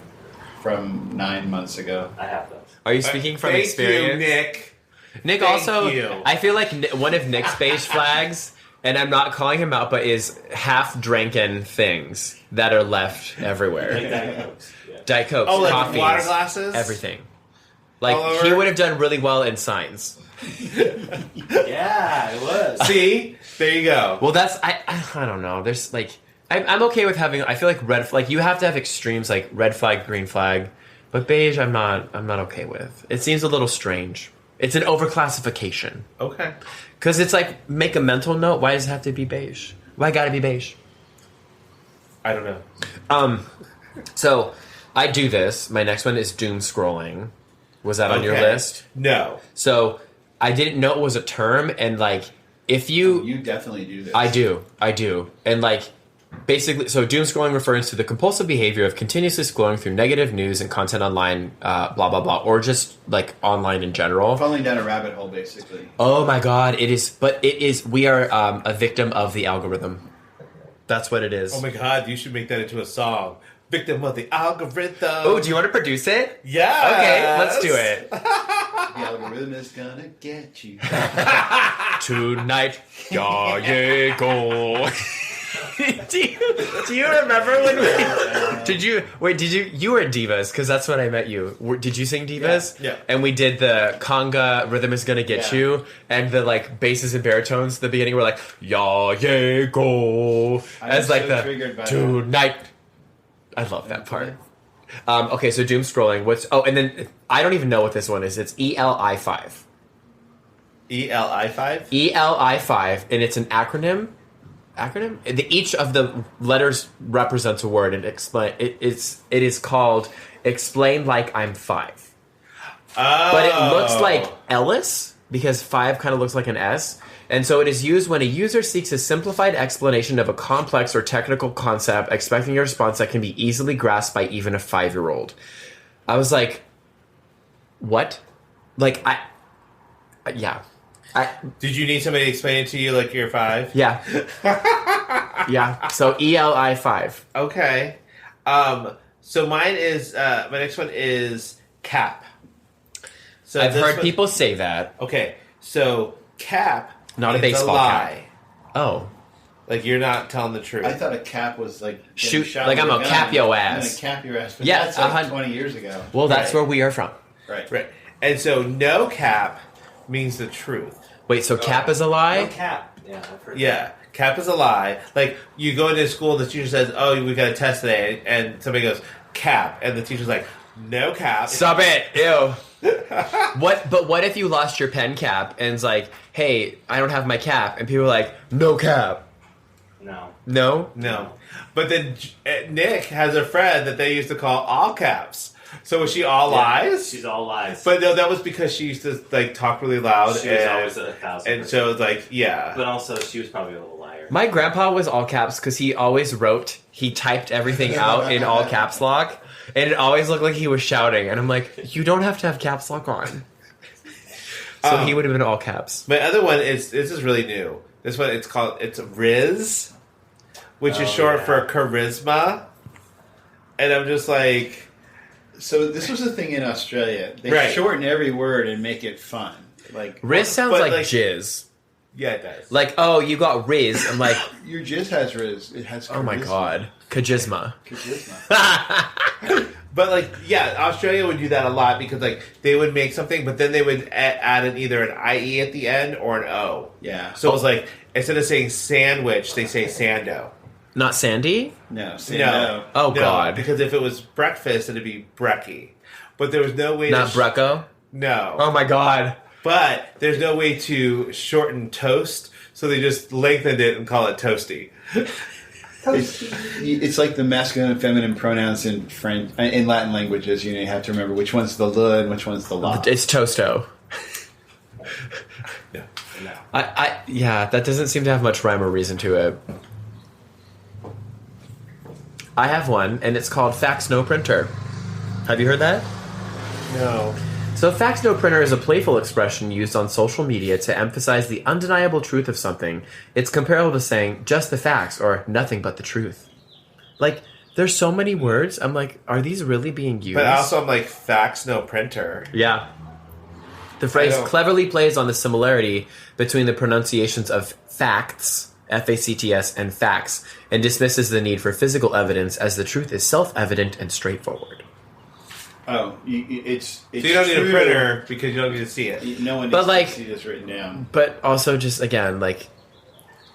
from 9 months ago. I have those. Are you speaking from Thank experience? you, Nick. Nick Thank also, you. I feel like one of Nick's beige flags, and I'm not calling him out, but is half-drinking things that are left everywhere. Yeah. Diet Cokes, Oh, like coffees, water glasses? everything. All Like, over? he would have done really well in science. Yeah, it was. See? There you go. Well, that's, I don't know. There's, like, I'm okay with having, I feel like like, you have to have extremes, like red flag, green flag, but beige, I'm not okay with. It seems a little strange. It's an overclassification. Okay. Because it's like, make a mental note. Why does it have to be beige? Why gotta be beige? I don't know. So, I do this. My next one is doom scrolling. Was that on your Okay. list? No. So, I didn't know it was a term, and like, if You definitely do this. I do. And like, basically, so doom scrolling refers to the compulsive behavior of continuously scrolling through negative news and content online, blah, blah, blah, or just, like, online in general. Falling down a rabbit hole, basically. Oh, my God, it is, we are a victim of the algorithm. That's what it is. Oh, my God, you should make that into a song. Victim of the algorithm. Oh, do you want to produce it? Yeah. Okay, let's do it. The algorithm is gonna get you. Tonight, yeah, go. do you remember when you were at Divas, because that's when I met you. Did you sing Divas? Yeah. And we did the conga Rhythm is Gonna Get You, and the like basses and baritones at the beginning were like, yeah, go. As like the triggered by tonight. I love that part. Okay, so doom scrolling. And then I don't even know what this one is. It's ELI5. ELI5? ELI5, and it's an acronym. Each of the letters represents a word, and it is called "Explain Like I'm 5." But it looks like Ellis because 5 kind of looks like an S, and so it is used when a user seeks a simplified explanation of a complex or technical concept, expecting a response that can be easily grasped by even a 5-year-old. I was like, "What?" Like yeah. Did you need somebody to explain it to you like you're 5? Yeah. Yeah. So ELI5. Okay. So mine is my next one is cap. So I've this heard one- people say that. Okay. So cap Not a means baseball lie. cap. Oh. Like you're not telling the truth. I thought a cap was like Shoot, shot like with I'm a gonna gun. cap your I'm ass. gonna cap your ass. But Yeah, that's like 100 20 years ago. Well, that's Right. where we are from. Right. Right. And so no cap means the truth. Wait, so cap is a lie? No cap. Yeah, I've heard Yeah. Cap is a lie. Like you go into school, the teacher says, "Oh, we got a test today," and somebody goes, "Cap," and the teacher's like, "No cap." Stop it! Ew. What if you lost your pen cap and it's like, hey, I don't have my cap, and people are like, no cap. No. No? No. But then Nick has a friend that they used to call all caps. So was she all lies? She's all lies. But no, that was because she used to like talk really loud. she was and, always 1,000%. and so it's like, yeah. But also, she was probably a little liar. My grandpa was all caps because he always he typed everything out in all caps lock, and it always looked like he was shouting. And I'm like, you don't have to have caps lock on. So he would have been all caps. My other one is, this is really new. This one, it's Riz, which is short for charisma. And I'm just like... So this was a thing in Australia. They Right. shorten every word and make it fun. Like Riz sounds but like like- jizz. Yeah, it does. Like, oh, you got Riz. I'm like, your jizz has Riz. It has. oh my charisma. god. Chajizma. Charisma. But like, yeah, Australia would do that a lot because like they would make something, but then they would add either an IE at the end or an O. Yeah. So it was like, instead of saying sandwich, they say sando. Not Sandy? No. Say No. no. Oh, No, God. Because if it was breakfast, it'd be brekkie. But there was no way Not to... Brecco? No. Oh my god. But there's no way to shorten toast, so they just lengthened it and call it toasty. It's like the masculine and feminine pronouns in French, in Latin languages. You know, you have to remember which one's the le and which one's the la. It's Toasto. Yeah. Yeah, that doesn't seem to have much rhyme or reason to it. I have one, and it's called Fax No Printer. Have you heard that? No. So Fax No Printer is a playful expression used on social media to emphasize the undeniable truth of something. It's comparable to saying, just the facts, or nothing but the truth. Like, there's so many words, I'm like, are these really being used? But also, I'm like, fax no printer. Yeah. The phrase I don't- cleverly plays on the similarity between the pronunciations of facts, F-A-C-T-S, and facts, and dismisses the need for physical evidence as the truth is self-evident and straightforward. Oh, it's So you don't need a true. printer because you don't need to see it. No one But, needs like- to see this written down. But also just, again, like,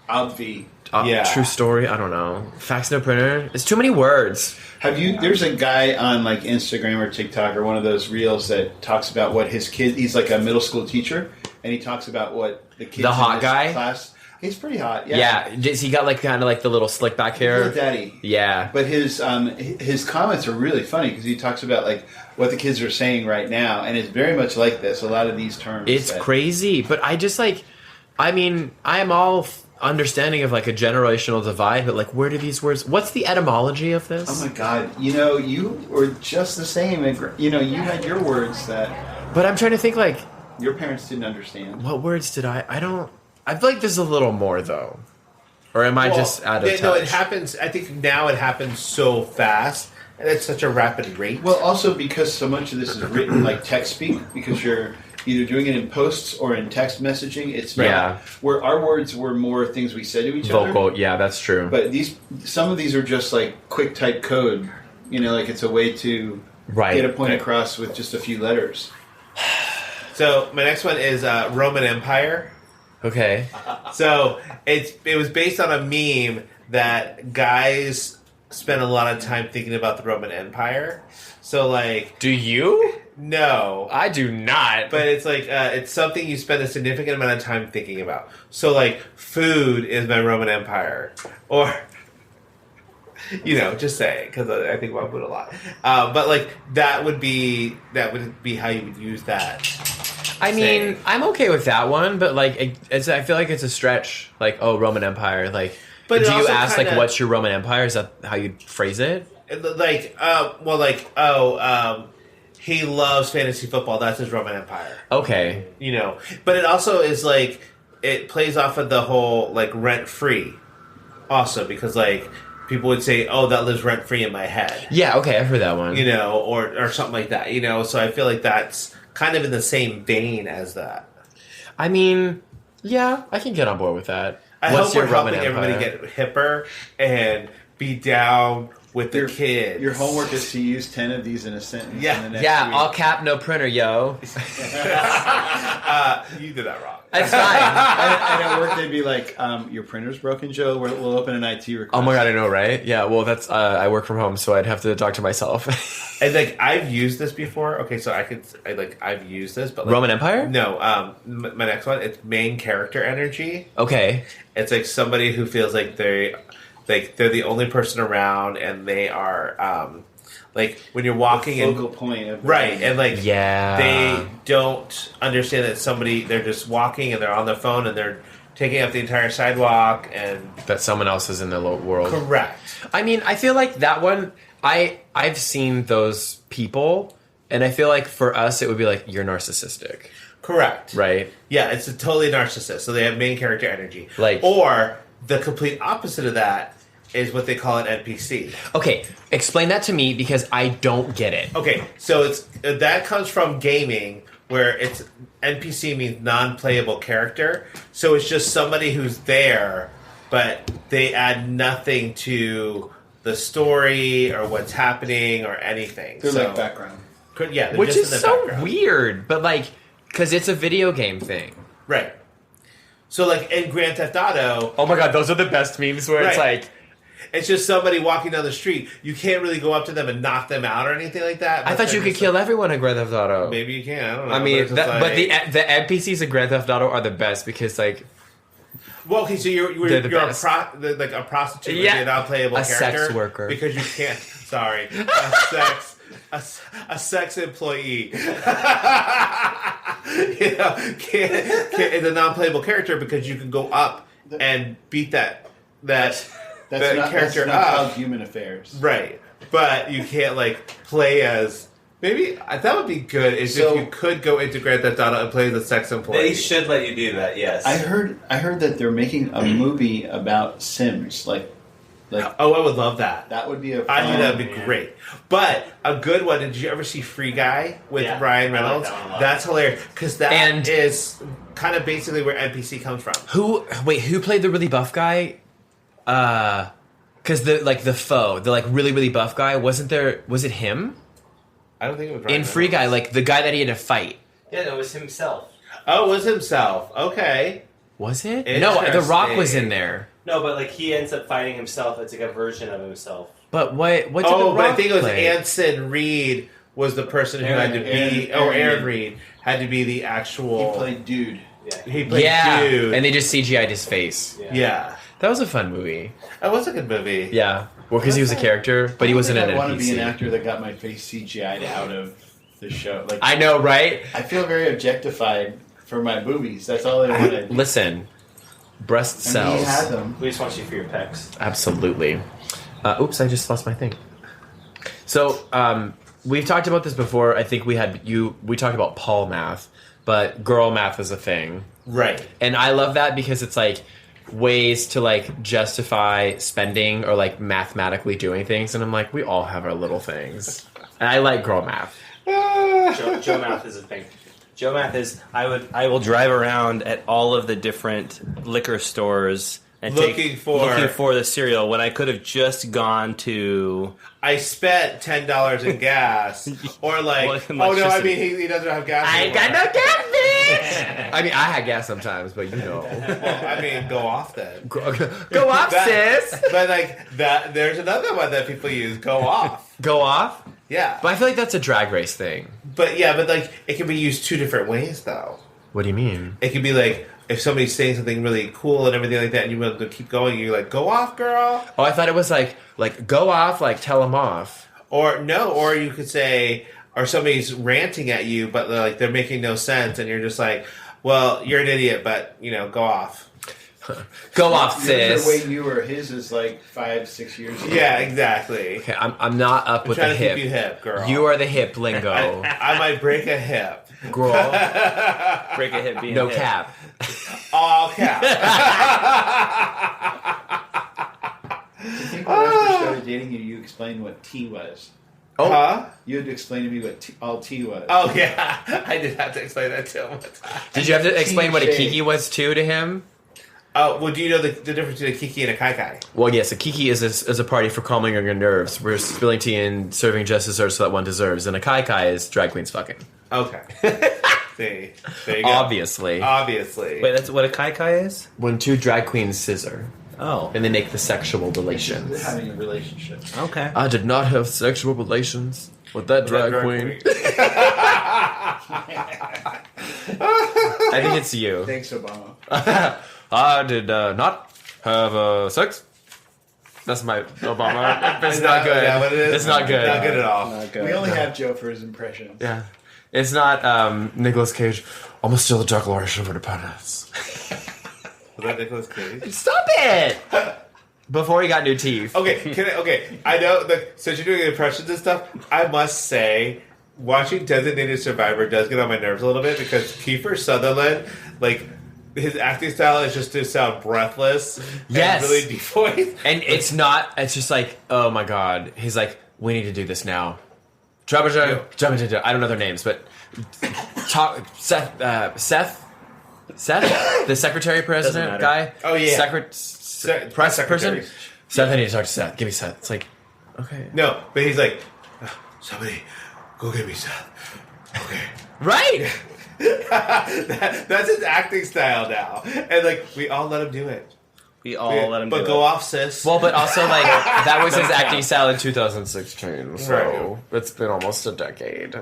Obvi. Yeah. true story, I don't know. Fax no printer? It's too many words. Have you? There's a guy on like Instagram or TikTok or one of those reels that talks about what his kid. He's like a middle school teacher, and he talks about what the kids. The hot in his guy? class. He's pretty hot. Yeah. He got, like, kind of like the little slick back hair. Little daddy. Yeah. But his comments are really funny because he talks about like what the kids are saying right now, and it's very much like this. A lot of these terms. It's that- crazy, but I just like, I mean, I'm all understanding of like a generational divide, but like where do these words? What's the etymology of this? Oh my God! You were just the same. You had your words that. But I'm trying to think like your parents didn't understand. What words did I don't. I feel like there's a little more though, or am I just out of touch? No, it happens. I think now it happens so fast. And it's such a rapid rate. Well, also because so much of this is written like text speak, because you're either doing it in posts or in text messaging. It's where our words were more things we said to each other. Vocal, yeah, that's true. But some of these are just like quick type code. Like it's a way to get a point across with just a few letters. So my next one is Roman Empire. Okay. So it was based on a meme that guys spend a lot of time thinking about the Roman Empire. So, like... Do you? No. I do not. But it's like, it's something you spend a significant amount of time thinking about. So, like, food is my Roman Empire. Or, just saying, because I think about food a lot. But, like, that would be how you would use that. I mean, I'm okay with that one, but, like, I feel like it's a stretch. Like, Roman Empire, like... But do you ask, like, what's your Roman Empire? Is that how you phrase it? Like, he loves fantasy football. That's his Roman Empire. Okay. But it also is, like, it plays off of the whole, like, rent-free also. Because, like, people would say, that lives rent-free in my head. Yeah, okay, I've heard that one. Or something like that, So I feel like that's kind of in the same vein as that. I mean, yeah, I can get on board with that. I hope we're helping everybody get hipper and be down with the kids. Your homework is to use 10 of these in a sentence. Yeah, in the next week. All cap, no printer, yo. You did that wrong. That's fine. And at work they'd be like, your printer's broken, Joe. We'll open an IT request. Oh my God, I know, right? Yeah, well, that's I work from home, so I'd have to talk to myself. And like I've used this before. Okay, so I've used this, but like, Roman Empire? No, my next one. It's main character energy. Okay, it's like somebody who feels like they're the only person around, and they are like when you're walking the focal point of right, and like they don't understand that they're just walking and they're on the phone and they're taking up the entire sidewalk and that someone else is in the world. Correct. I mean, I feel like that one. I've seen those people, and I feel like for us it would be like you're narcissistic. Correct. Right. Yeah, it's a totally narcissist. So they have main character energy. Like, or the complete opposite of that is what they call an NPC. Okay, explain that to me because I don't get it. Okay, so that comes from gaming, where it's NPC means non-playable character. So it's just somebody who's there, but they add nothing to the story or what's happening or anything. They're like background. Yeah, they're which just is in the so background. weird, but like because it's a video game thing, right? So like in Grand Theft Auto, oh my God, those are the best memes where it's like. It's just somebody walking down the street. You can't really go up to them and knock them out or anything like that. I thought you could kill everyone in Grand Theft Auto. Maybe you can. I don't know. I mean, but the NPCs in Grand Theft Auto are the best because, like... Well, okay, so you're a prostitute would be a non-playable character. A sex worker. Because you can't... Sorry. A sex employee. Can't, is a non-playable character because you can go up and beat that character not up. called human affairs, right? But you can't like play as. Maybe that would be good if you could go into Grand Theft Auto and play the sex employee. They should let you do that. Yes, I heard that they're making a movie about Sims. Like, I would love that. That would be I think that would be great. But a good one. Did you ever see Free Guy with Ryan Reynolds? That's hilarious because that is kind of basically where NPC comes from. Who played the really buff guy? Because the foe, the like really really buff guy, wasn't there? Was it him? I don't think it was Ryan in Free Guy, like the guy that he had to fight. Yeah, no, it was himself. Oh, it was himself. Okay. Was it? No, The Rock was in there. No, but like he ends up fighting himself. It's like a version of himself. But what did The Rock but I think it was play? Anson Reed was the person who had to be. Aaron Reed had to be the actual. He played dude. Yeah. He played dude, and they just CGI'd his face. Yeah. That was a fun movie. That was a good movie. Yeah. Well, because he was a character, but he wasn't an NPC. I want to be an actor that got my face CGI'd out of the show. Like, I know, right? I feel very objectified for my boobies. That's all I want to do. Listen, Breast I mean, cells. he had them. We just want you for your pecs. Absolutely. Oops, I just lost my thing. So, we've talked about this before. I think we talked about Paul math, but girl math is a thing. Right. And I love that because it's like ways to like justify spending or like mathematically doing things. And I'm like, we all have our little things. And I like girl math. Joe math is a thing. Joe math is I will drive around at all of the different liquor stores and looking for the cereal when I could have just gone to. I spent $10 in gas, or like, Well, oh no, I mean he doesn't have gas. I ain't got no gas, bitch! I mean, I had gas sometimes, but you know. Well, I mean, go off then. Go off, sis! But like that, there's another one that people use. Go off. Go off? Yeah. But I feel like that's a drag race thing. But yeah, but like it can be used two different ways though. What do you mean? It could be like if somebody's saying something really cool and everything like that, and you want to keep going, you're like, "Go off, girl." Oh, I thought it was like go off, like tell them off. Or no, or you could say, or somebody's ranting at you, but like they're making no sense, and you're just like, "Well, you're an idiot, but you know, go off." Go off, Yours sis. are way newer. His is like 5-6 years ago. Yeah, exactly. Okay, I'm not up with Trying the to hip. keep you hip, girl. You are the hip lingo, I might break a hip. girl. Break a hip, being No hip. cap. All cap. I think when I first started dating you, you explained what T was. Oh. Huh? You had to explain to me what all T was. Oh yeah, I did have to explain that to him. Did you have to explain what a TJ. kiki was too to him? Well, do you know the difference between a kiki and a kai kai? Well, yes, a kiki is a party for calming your nerves. We're spilling tea and serving just desserts that one deserves. And a kai kai is drag queens fucking. Okay. See, there you go. Obviously. Obviously. Wait, that's what a kai kai is? When two drag queens scissor. Oh. And they make the sexual relations. Having a relationship. Okay. I did not have sexual relations with that drag queen. I think it's you. Thanks, Obama. I did not have sex. That's my Obama. It's not good. Yeah, what it is? It's not good. Not good at all. Not good. We only have Joe for his impressions. Yeah. It's not Nicolas Cage. Almost still a declaration of independence. Was that Nicolas Cage? Stop it! Before he got new teeth. Okay, I know. Since you're doing impressions and stuff, I must say, watching Designated Survivor does get on my nerves a little bit because Kiefer Sutherland, like, his acting style is just to sound breathless. Yes. And really devoid. And it's just like, oh my god. He's like, we need to do this now. I don't know their names, but Seth, the secretary president guy. Oh, yeah. Press secretary. person. Seth, I need to talk to Seth. Give me Seth. It's like, okay. No, but he's like, somebody, go get me Seth. Okay. Right! That's his acting style now. And, like, we all let him do it. We all let him do But it. go off, sis. Well, but also, like, that was his acting style in 2016, so Right. it's been almost a decade.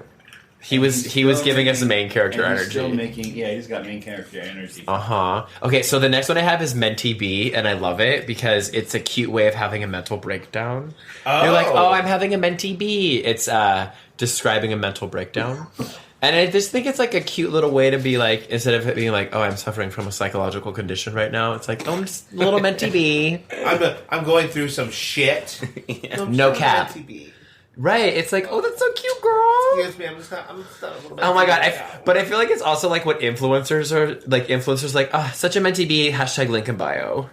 He was giving us the main character and he's still energy. making, he's got main character energy. Uh-huh. Okay, so the next one I have is Mentee B, and I love it because it's a cute way of having a mental breakdown. Oh. You're like, oh, I'm having a Mentee B. It's describing a mental breakdown. And I just think it's like a cute little way to be like, instead of it being like, oh, I'm suffering from a psychological condition right now, it's like, oh, I'm just a little Mentee B. I'm going through some shit. No cap. MTV. Right, it's like, oh, that's so cute, girl. Excuse me, I'm just a little bit. Oh my god, but I feel like it's also like what influencers are, like, influencers like, ah, such a Mentee B, hashtag link in bio.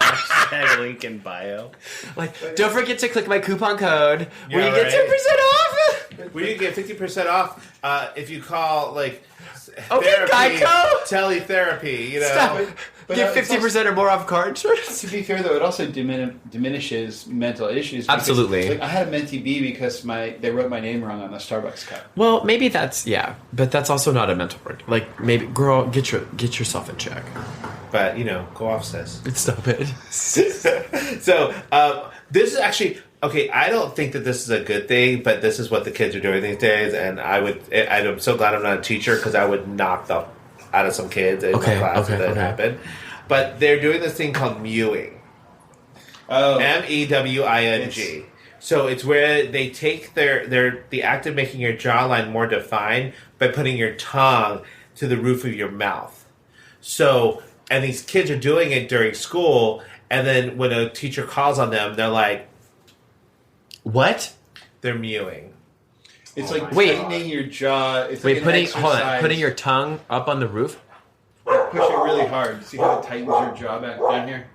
Hashtag link in bio. Like, don't forget to click my coupon code where Yeah, you get right. 10% off. Well, you can get 50% off if you call, like, Okay, therapy, Geico. teletherapy, you know. Stop it. But Get it's 50% or more off car insurance. To be fair, though, it also diminishes mental issues. Because, Absolutely. like, I had a Mentee B because they wrote my name wrong on the Starbucks cup. Well, maybe that's, yeah, but that's also not a mental break. Like, maybe, girl, get yourself in check. But, you know, go off, sis. Stop it. So, this is actually... Okay, I don't think that this is a good thing, but this is what the kids are doing these days, and I'm so glad I'm not a teacher because I would knock the out of some kids in my class if that happened. But they're doing this thing called mewing. Oh. MEWING. So it's where they take the act of making your jawline more defined by putting your tongue to the roof of your mouth. So and these kids are doing it during school, and then when a teacher calls on them, they're like, What? they're mewing. It's like Wait. tightening your jaw. It's Wait, like putting your tongue up on the roof? Push it really hard. See how it tightens your jaw back down here?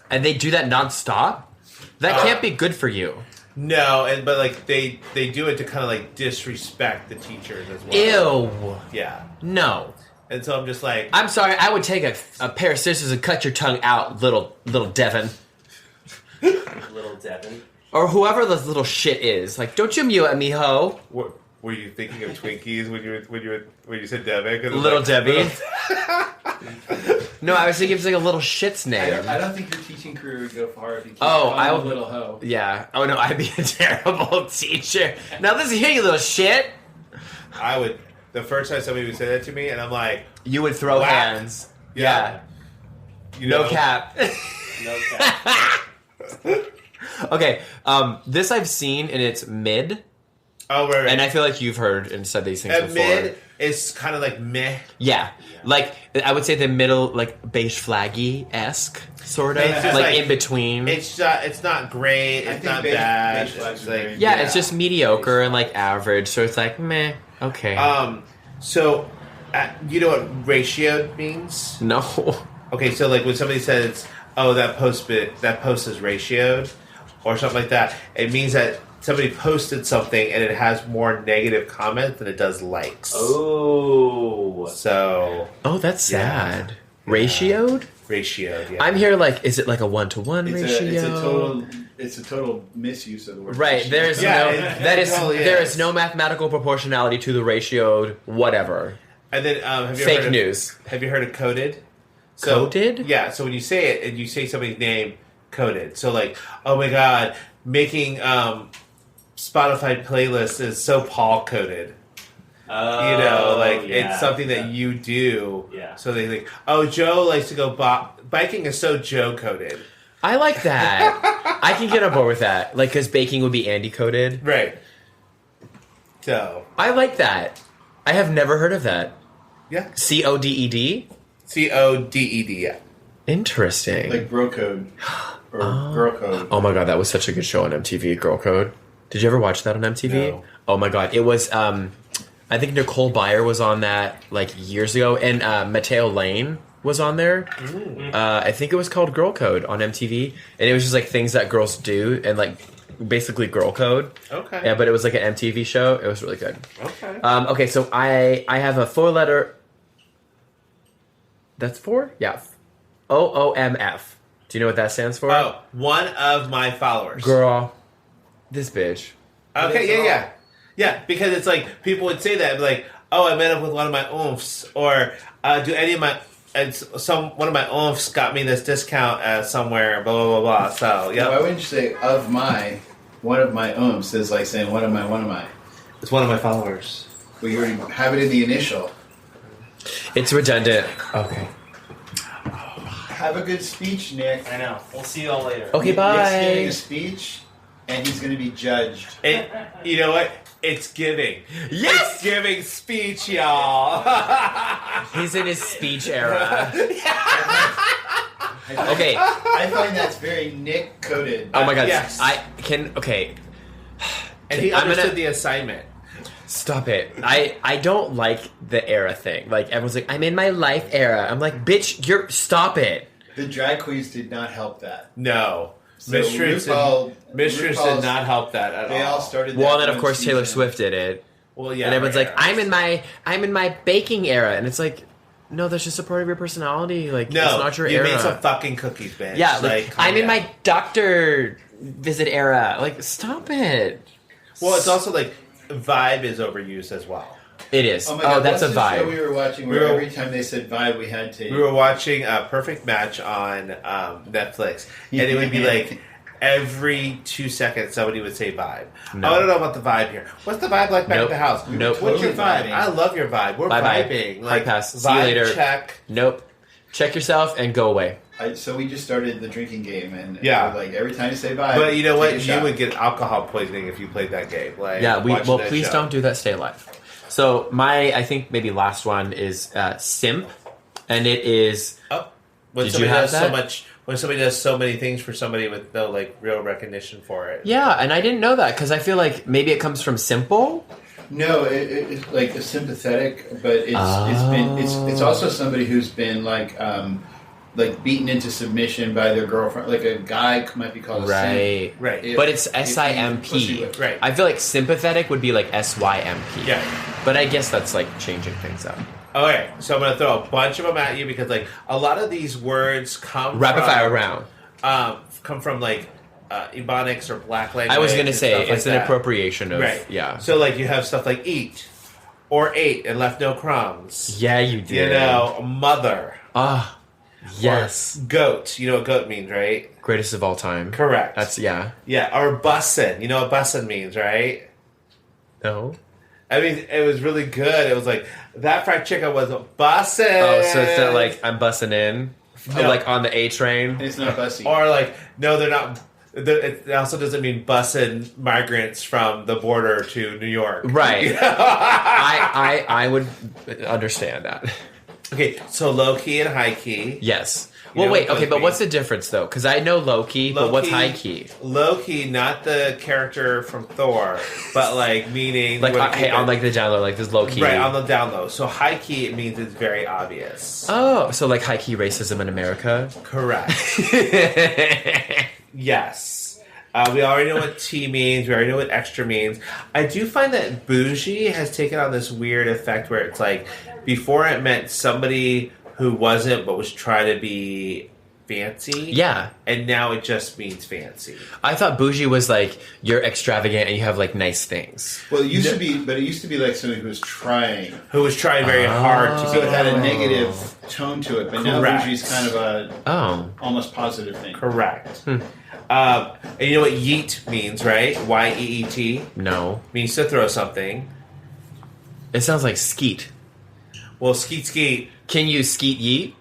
And they do that nonstop? That can't be good for you. No, but like they do it to kind of like disrespect the teachers as well. Ew. Yeah. No. And so I'm just like, I'm sorry, I would take a pair of scissors and cut your tongue out, little Devin. Little Devin. Or whoever this little shit is. Like, don't you mew at me, ho. were you thinking of Twinkies when you said Debbie? 'Cause it's Little like, Debbie. No, I was thinking it was like a little shit's name. I don't think your teaching career would go far if you keep Oh, calling I a would- little hoe. Yeah. Oh no, I'd be a terrible teacher. Now listen here, you little shit. I would. The first time somebody would say that to me, and I'm like, You would throw Whack. hands. Yeah. you No know, cap. No cap. Okay. This I've seen and it's mid, Oh, right. and I feel like you've heard and said these things At before. mid is kind of like meh. Yeah. Like I would say the middle, like beige flaggy-esque sort of, It's just like like- in between. It's not great. I It's think not beige bad. flags It's are like very- yeah, it's just mediocre and like average. So it's like meh. Okay. So, you know what ratioed means? no. Okay, so like when somebody says, "Oh, that post is ratioed," or something like that, it means that somebody posted something and it has more negative comments than it does likes. Oh. So Oh, that's Yeah. sad. Ratioed? ratioed. Yeah. I'm here like, is it like a 1-to-1 ratio? It's a total misuse of the word. Right, ratio. there's Yeah, no it totally there is. is no mathematical proportionality to the ratioed whatever. And then have you Fake heard news. Have you heard of coded? Coded? Yeah. So when you say it and you say somebody's name, coded. So like, oh my god, making Spotify playlists is so Paul coded. Oh, You know, like yeah. it's something that you do. Yeah. So they think, oh, Joe likes to go biking is so Joe coded. I like that. I can get on board with that. Like, because baking would be Andy coded. Right. So I like that. I have never heard of that. yeah, CODED? CODED. Yeah. Interesting. Like bro code or girl code. Oh my god, that was such a good show on MTV, Girl Code. Did you ever watch that on MTV? No. Oh my god, it was. I think Nicole Byer was on that like years ago, and Mateo Lane was on there. I think it was called Girl Code on MTV, and it was just like things that girls do, and like basically girl code. Okay. Yeah, but it was like an MTV show. It was really good. Okay. Okay, so I have a 4-letter. That's 4? Yeah. OOMF. Do you know what that stands for? Oh, one of my followers. Girl. This bitch. Okay, yeah. Yeah, because it's like, people would say that, like, oh, I met up with one of my oomphs, or do any of my, one of my oomphs got me this discount somewhere, blah, blah, blah, blah. So, yeah. Why wouldn't you say one of my ohms is like saying one of my? It's one of my followers. Well, you already have it in the initial. It's redundant. Okay. Have a good speech, Nick. I know. We'll see you all later. Okay, Nick's giving bye. a speech, and he's going to be judged. You know what? It's giving. Yes! It's giving speech, y'all. He's in his speech era. Okay. I find that's very Nick coded. Oh my god. Yes. Okay. And he I'm understood gonna- the assignment. Stop it. I don't like the era thing. Like, everyone's like, I'm in my life era. I'm like, bitch, stop it. The drag queens did not help that. No. So Mistress RuPaul's- did not help that at They all. all started. That Well, and then of one course Taylor season. Swift did it. Well, yeah. And everyone's right, like, right. I'm in my baking era. And it's like, no, that's just a part of your personality. Like, No, it's not your you era. made some fucking cookies, bitch. Yeah, like, calm I'm in down. my doctor visit era. Like, stop it. Well, it's also like vibe is overused as well. It is. Oh my god, that's a what's the show we vibe. were watching We where were- every time they said vibe, we had to. We were watching a Perfect Match on Netflix, and it would be like every 2 seconds somebody would say vibe. No. Oh, I don't know about the vibe here. What's the vibe like back Nope. at the house? Nope. What's your Totally vibe? vibing. I love your vibe. We're Bye-bye. vibing. Hard pass. See you vibe later. check. Nope. Check yourself and go away. So we just started the drinking game, and Yeah. we're like every time you say vibe. But you know take what? a You shot. would get alcohol poisoning if you played that game. Like, Yeah, watching that please show. don't do that. Stay alive. So I think maybe last one is simp, and it is. When Did somebody you have does that? so much, when somebody does so many things for somebody with no like real recognition for it. Yeah, and I didn't know that because I feel like maybe it comes from simple. No, it's like a sympathetic, but it's also somebody who's been like beaten into submission by their girlfriend. Like a guy might be called a simp. Right. But it's SIMP. Right. I feel like sympathetic would be like SYMP. Yeah. But I guess that's like changing things up. Okay, so I'm going to throw a bunch of them at you because, like, a lot of these words come Rapid from... fire round. Come from, like, Ebonics or Black language. I was going to say, and it's stuff an like that. appropriation of... Right. Yeah. So, like, you have stuff like eat or ate and left no crumbs. Yeah, you did. You know, mother. Ah, yes. Or goat. You know what goat means, right? Greatest of all time. Correct. That's, yeah. Yeah, or bussin'. You know what bussin' means, right? No. I mean, it was really good. It was like, that fried chicken was a bussin'. Oh, so it's not like, I'm bussing in? No. Like on the A train? And it's not bussy. Or like, no, they're not. It also doesn't mean busing migrants from the border to New York. Right. I would understand that. Okay, so low key and high key. Yes. You Well, know wait, what okay, those but mean? what's the difference, though? Because I know low key, but what's high key? Low key, not the character from Thor, but like meaning Like, what- hey, on like the down low, like this low key. right on the down low. So high key, it means it's very obvious. Oh, so like high key racism in America? Correct. Yes. We already know what T means. We already know what extra means. I do find that bougie has taken on this weird effect where it's like, before it meant somebody who wasn't but was trying to be fancy. Yeah. And now it just means fancy. I thought bougie was like, you're extravagant and you have like nice things. Well, it used to be, but it used to be like somebody who was trying. Who was trying very hard to So be it had a negative tone to it, but now Correct. bougie's kind of a almost positive thing. correct. And you know what yeet means, right? Y-E-E-T? No. Means to throw something. It sounds like skeet. Well, skeet skeet. Can you skeet yeet?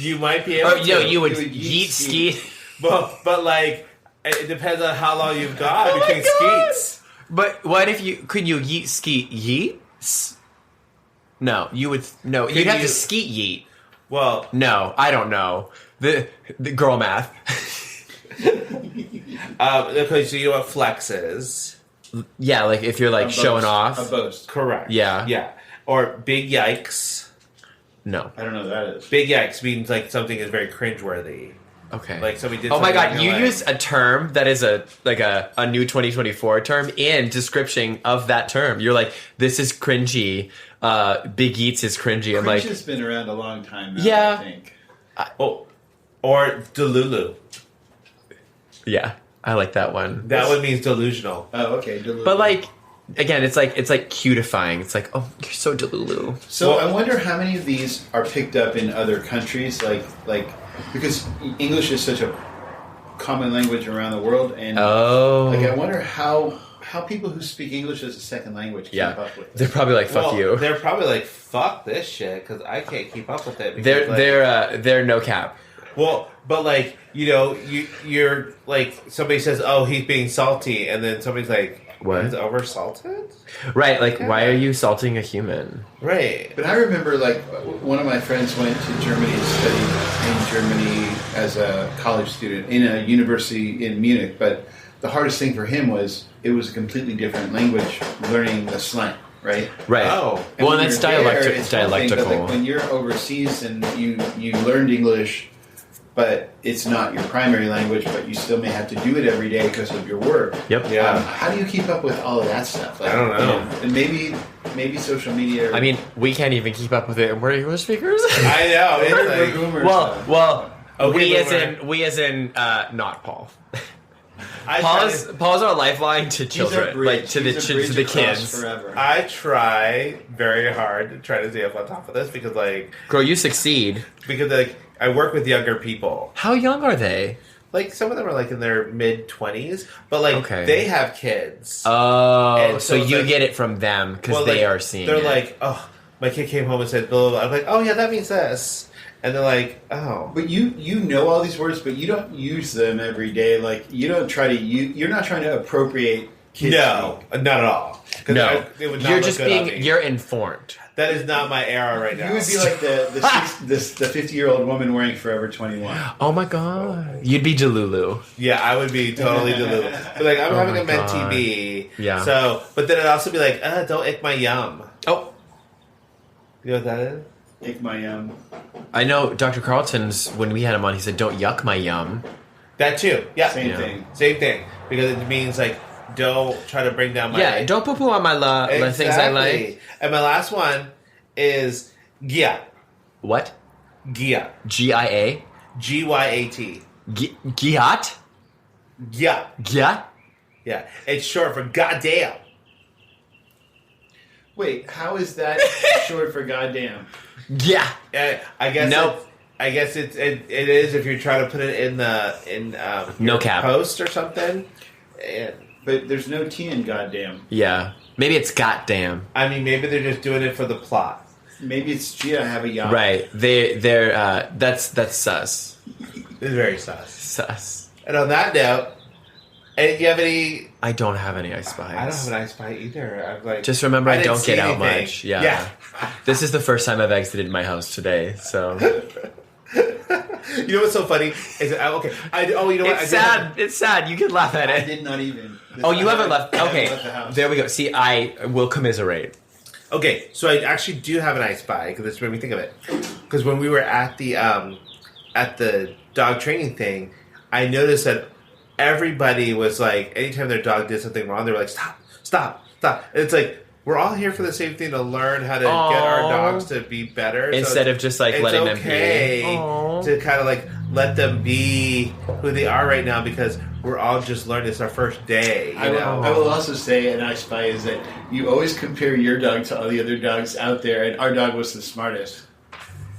You might be able Oh, to. no, you would would yeet skeet. But like, it depends on how long you've got Oh my between God. skeets. But what if you, could you yeet skeet yeet? No, you would, no, you'd have you- to skeet yeet. Well, No, I don't know. The girl math. okay, so you know what flex is? Yeah, like if you're like A showing boast. off. A boast. Correct. Yeah. Yeah. Or big yikes. No. I don't know what that is. Big yikes means like something is very cringeworthy. Okay. Like somebody did. Oh my something god, and you you're use a term that is a new 2024 term in description of that term. You're like, this is cringy. Big Eats is cringy. I'm Cringe like, has been around a long time now, Yeah. I think. Oh, or delulu. yeah, I like that one. That one means delusional. Oh, okay. Delulu. But like, again, it's like cutifying. It's like, oh, you're so delulu. So Well- I wonder how many of these are picked up in other countries, like because English is such a common language around the world, and Oh, like I wonder how people who speak English as a second language keep yeah. up with They're it. probably like, fuck Well, you. They're probably like, fuck this shit because I can't keep up with it. Because, They're no cap. Well, but like you're like somebody says, "Oh, he's being salty," and then somebody's like, What? He's over salted?" Right, like, why are you salting a human? Right. But I remember, like, one of my friends went to Germany to study in Germany as a college student in a university in Munich. But the hardest thing for him was it was a completely different language, learning the slang, right? Right. Oh. And Well, when that's you're there, dialectical. it's one thing, but, like, when you're overseas and you learned English, but it's not your primary language, but you still may have to do it every day because of your work. Yep. Yeah. How do you keep up with all of that stuff? Like, I don't know. And maybe social media. I mean, we can't even keep up with it, and we're English speakers. I know. It's we're like, boomers. well, Okay, we as in not Paul. I Paul's our lifeline to He's our children, bridge. like to the He's a bridge to the across kids. Forever. I try very hard to try to stay up on top of this because Girl, you succeed. I work with younger people. How young are they? Like some of them are like in their mid 20s, but like Okay. they have kids. Oh, And so so it's you like- get it from them because Well, they like, are seeing. They're it. like, oh, my kid came home and said blah, blah, blah. I'm like, oh yeah, that means this, and they're like, oh, But you know all these words, but you don't use them every day. Like you don't try to. You're not trying to appropriate kids No, not at all. 'Cause No, it would not you're look just good on being me. you're informed. That is not my era right now. You would be like the 50-year-old woman wearing Forever 21. Oh my god, you'd be Jalulu. Yeah, I would be totally delulu. But like, I'm Oh having my a God. mentee. Yeah. So, but then it'd also be like, don't ick my yum. Oh, You know what that is? Take my I know Dr. Carlton's. When we had him on, he said, "Don't yuck my yum." That too. Yeah. same Yeah. thing. Same thing. Because it means like, don't try to bring down my. Yeah, don't poo poo on my the things I like. And my last one is Gia. What? Gia. GIA? GYAT. Giat? Gia. Gia? Yeah. It's short for goddamn. Wait, how is that short for goddamn? Yeah. I guess. Nope. I guess it is if you're trying to put it in No your cap. post or something. And, But there's no T in goddamn. Yeah. Maybe it's goddamn. I mean, maybe they're just doing it for the plot. Maybe it's gee, I have a yacht. Right. They're that's sus. It's very sus. Sus. And on that note, do you have any? I don't have any ice spice. I don't have an ice pie either. I'm like, Just remember, I didn't don't see get out anything. much. Yeah. This is the first time I've exited my house today, so You know what's so funny is you know what? it's sad. It's sad. You can laugh at I it. did not even. Oh, you haven't left. I haven't Okay, left the house. there we go. See, I will commiserate. Okay, so I actually do have an ice pie because this made me think of it. Because when we were at the dog training thing, I noticed that everybody was like, anytime their dog did something wrong, they were like, stop, stop, stop. And it's like, we're all here for the same thing, to learn how to get our Aw. dogs to be better. So Instead of just like it's letting okay them be. Aw. to kind of like let them be who they are right now because we're all just learning. It's our first day. You know? I will also say an I spy is that you always compare your dog to all the other dogs out there, and our dog was the smartest.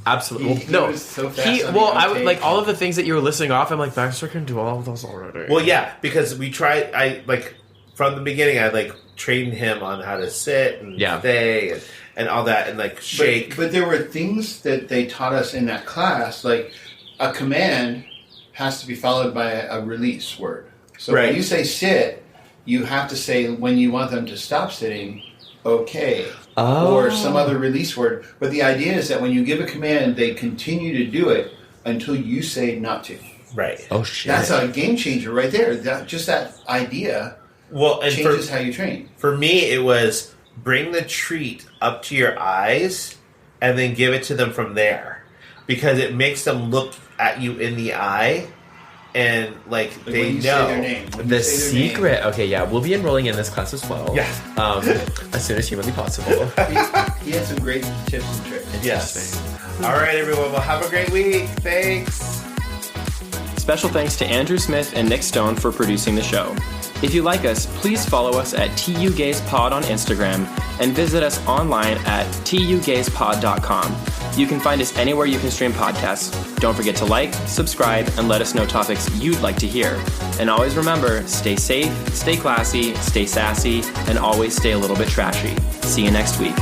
Absolutely. He No. was so fast on the Well, I would outtake. like all of the things that you were listing off. I'm like, Baxter can do all of those already. Well, yeah, because we tried. I like from the beginning. I like trained him on how to sit and Yeah. stay and all that, and like shake. But there were things that they taught us in that class, like a command has to be followed by a release word. So Right. when you say sit, you have to say when you want them to stop sitting, okay, or some other release word. But the idea is that when you give a command, they continue to do it until you say not to. Right. Oh shit. That's a game changer right there. Just that idea Well, and changes how you train. for me, it was bring the treat up to your eyes and then give it to them from there, because it makes them look at you in the eye and like Like they when you know. say their name. When The you say their name. secret. Okay, yeah, we'll be enrolling in this class as well. Yeah. As soon as humanly possible. He had some great tips and tricks. Yes. All right, everyone. Well, have a great week. Thanks. Special thanks to Andrew Smith and Nick Stone for producing the show. If you like us, please follow us at tugayspod on Instagram and visit us online at tugayspod.com. You can find us anywhere you can stream podcasts. Don't forget to like, subscribe, and let us know topics you'd like to hear. And always remember, stay safe, stay classy, stay sassy, and always stay a little bit trashy. See you next week.